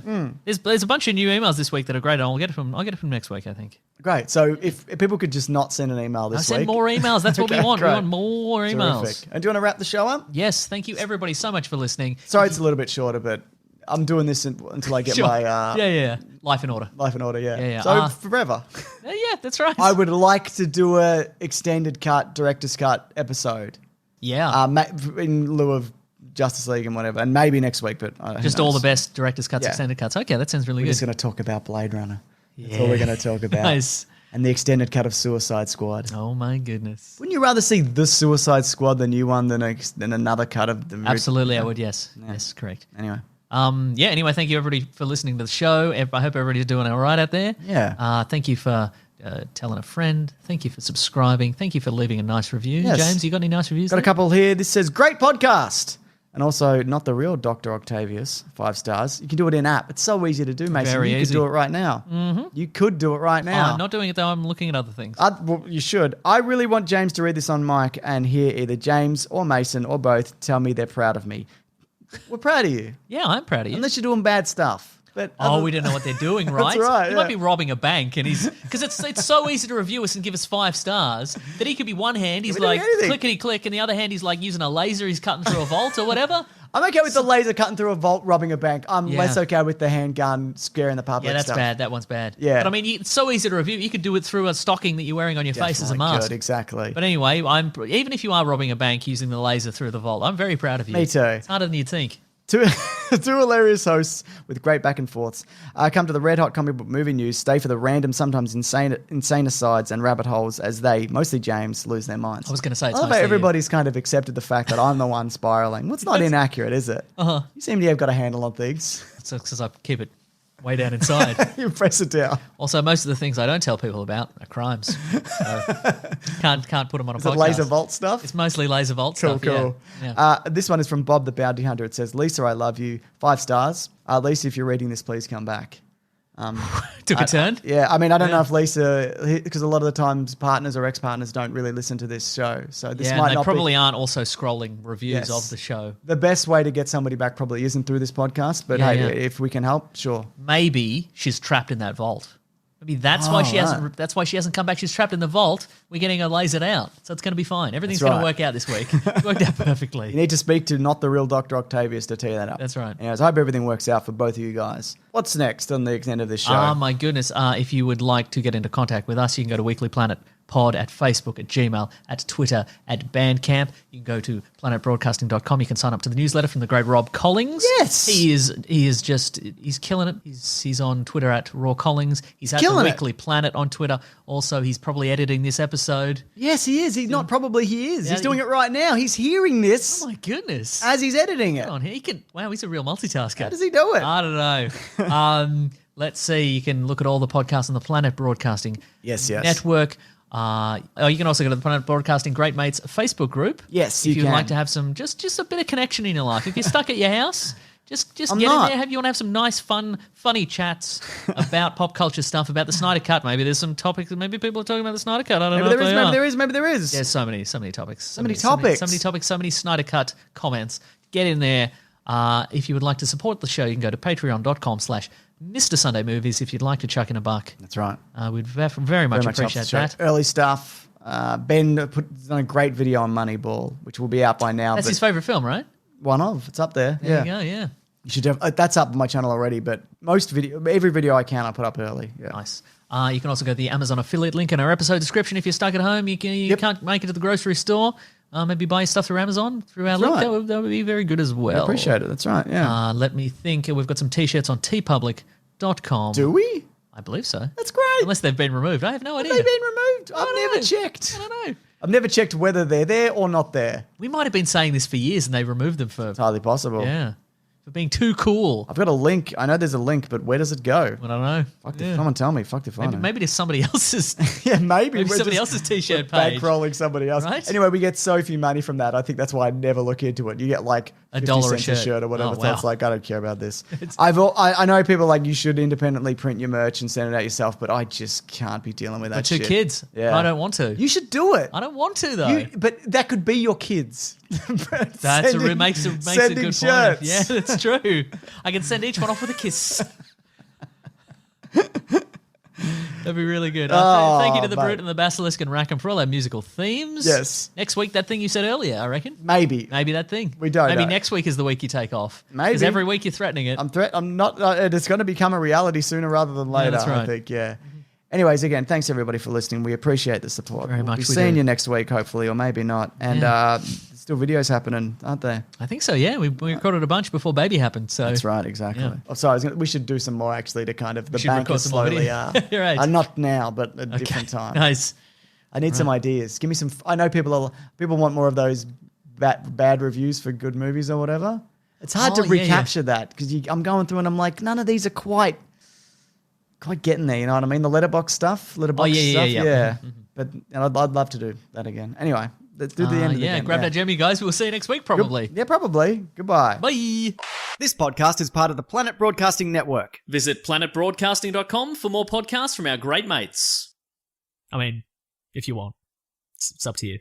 There's a bunch of new emails this week that are great. I'll get it from next week, I think. Great. So if people could just not send an email this week. Send more emails. That's what we want. Great. We want more emails. Terrific. And do you want to wrap the show up? Yes. Thank you, everybody, so much for listening. Sorry, it's a little bit shorter, but I'm doing this until I get Sure. my Life in order. life in order. Yeah. Yeah. So forever. Yeah, that's right. I would like to do a extended cut, director's cut episode. Yeah. In lieu of Justice League and whatever, and maybe next week, but Just all the best director's cuts, extended cuts. Okay, that sounds really We're good. just going to talk about Blade Runner. That's all we're going to talk about. Nice. And the extended cut of Suicide Squad. Oh my goodness. Wouldn't you rather see the Suicide Squad, the new one, than another cut of the Absolutely, I would. Yes. Yeah. Yes, correct. Anyway. Anyway, thank you everybody for listening to the show. I hope everybody's doing all right out there. Yeah. Thank you for telling a friend. Thank you for subscribing. Thank you for leaving a nice review. Yes. James, you got any nice reviews? Got a there? couple here. This says, great podcast. And also, not the real Dr. Octavius, 5 stars. You can do it in app. It's so easy to do, Mason. Very you easy. could do it right now. Mm-hmm. You could do it right now. I'm not doing it though. I'm looking at other things. Well, you should. I really want James to read this on mic and hear either James or Mason or both tell me they're proud of me. We're proud of you. Yeah, I'm proud of you. Unless you're doing bad stuff. But we don't know what they're doing, right? That's right. He might be robbing a bank, and because it's so easy to review us and give us 5 stars that he could be one hand he's like clickety click, and the other hand he's like using a laser, he's cutting through a vault or whatever. I'm okay with the laser cutting through a vault, robbing a bank. I'm less okay with the handgun scaring the public. Yeah, that's stuff. bad. That one's bad. Yeah. But I mean, it's so easy to review. You could do it through a stocking that you're wearing on your face as a mask. Good, exactly. But anyway, even if you are robbing a bank using the laser through the vault, I'm very proud of you. Me too. It's harder than you'd think. Two hilarious hosts with great back and forths. Come to the red hot comic book movie news. Stay for the random, sometimes insane asides and rabbit holes as they, mostly James, lose their minds. I was going to say it's I love how mostly everybody's kind of accepted the fact that I'm the one spiraling. Well, it's not inaccurate, is it? You seem to have got a handle on things. It's because I keep it way down inside. You press it down. Also, most of the things I don't tell people about are crimes. So can't put them on a Is podcast. it laser vault stuff? It's mostly laser vault Cool, stuff. cool. Yeah. This one is from Bob the Bounty Hunter. It says, Lisa, I love you. 5 stars. Lisa, if you're reading this, please come back. Took a turn. Yeah, I mean, I don't know if Lisa, because a lot of the times partners or ex-partners don't really listen to this show. So this might they not probably be aren't also scrolling reviews Yes. of the show. the best way to get somebody back. Probably isn't through this podcast, but Yeah, hey, yeah. if we can help, sure. Maybe she's trapped in that vault. Maybe that's why she hasn't. That's why she hasn't come back. She's trapped in the vault. We're getting her lasered out, so it's going to be fine. Everything's That's going to right. work out this week. It worked out You perfectly. need to speak to not the real Dr. Octavius to tell you that up. That's right. Anyways, I hope everything works out for both of you guys. What's next on the end of this show? My goodness. If you would like to get into contact with us, you can go to Pod at Facebook, at Gmail, at Twitter, at Bandcamp. You can go to planetbroadcasting.com. You can sign up to the newsletter from the great Rob Collings. Yes. He's killing it. He's on Twitter at Raw Collings. He's at the Weekly Planet on Twitter. Also, he's probably editing this episode. Yes, he is. He is. He's doing it right now. He's hearing this. Oh my goodness. As he's editing it. On here. Wow, he's a real multitasker. How does he do it? I don't know. Let's see. You can look at all the podcasts on the Planet Broadcasting Network. You can also go to the Planet Broadcasting Great Mates Facebook group. Yes, if you'd like to have some just a bit of connection in your life. If you're stuck at your house, just get in there. You want to have some nice, funny chats about pop culture stuff, about the Snyder Cut. Maybe there's some topics. Maybe people are talking about the Snyder Cut. I don't know. Maybe there is. There's so many topics. So many Snyder Cut comments. Get in there. If you would like to support the show, you can go to patreon.com/Mr. Sunday Movies if you'd like to chuck in a buck. That's right. We'd very much appreciate that. Early stuff. Ben put on a great video on Moneyball, which will be out by now. That's his favourite film, right? One of. It's up there. There you go, yeah. You should that's up on my channel already, but every video I can, I put up early. Yeah. Nice. You can also go to the Amazon affiliate link in our episode description. If you're stuck at home, you can't make it to the grocery store, maybe buy your stuff through Amazon, through our link. Right. That would be very good as well. I appreciate it. That's right, yeah. Let me think. We've got some T-shirts on tpublic.com. Do we? I believe so. That's great. Unless they've been removed. I have no idea. Have they been removed? I've never checked. I don't know. I've never checked whether they're there or not there. We might have been saying this for years and they removed them for... It's highly possible. Yeah. For being too cool. I've got a link. I know there's a link, but where does it go? I don't know. Someone tell me. Fuck if I know. Maybe to somebody else's... maybe somebody else's T-shirt page. Bankrolling somebody else. Right? Anyway, we get so few money from that. I think that's why I never look into it. You get like $1 a shirt or whatever. Oh, So wow. it's like, I don't care about this. I know people like you should independently print your merch and send it out yourself, but I just can't be dealing with that shit. But 2 kids. Yeah. I don't want to. You should do it. I don't want to, though. But that could be your kids. Makes a good shirts. point. Yeah, that's true. I can send each one off with a kiss. That'd be really good. Thank you to the Brute and the Basilisk and Rackham for all our musical themes. Yes. Next week, that thing you said earlier, I reckon. Maybe that thing. We don't Maybe know. next week is the week you take off. Maybe. Because every week you're threatening it. I'm not. It's going to become a reality sooner rather than later. That's right. I think. Yeah. Anyways, again, thanks everybody for listening. We appreciate the support. Very much. We'll be seeing you next week, hopefully, or maybe not. And still videos happening, aren't they? I think so. Yeah, we recorded a bunch before Baby happened. So that's right, exactly. Yeah. Oh, sorry, we should do some more actually to kind of the should bank record is some more slowly. video. You're right. Not now, but at a different time. Nice. I need some ideas. Give me some. I know people want more of those bad reviews for good movies or whatever. It's hard to recapture that because I'm going through and I'm like, none of these are quite getting there. You know what I mean? The letterbox stuff. Yeah. Mm-hmm. But I'd love to do that again. Anyway, let's do the end of the game. Grab that gem, you guys. We'll see you next week, probably. Probably. Goodbye. Bye. This podcast is part of the Planet Broadcasting Network. Visit planetbroadcasting.com for more podcasts from our great mates. I mean, if you want. It's up to you.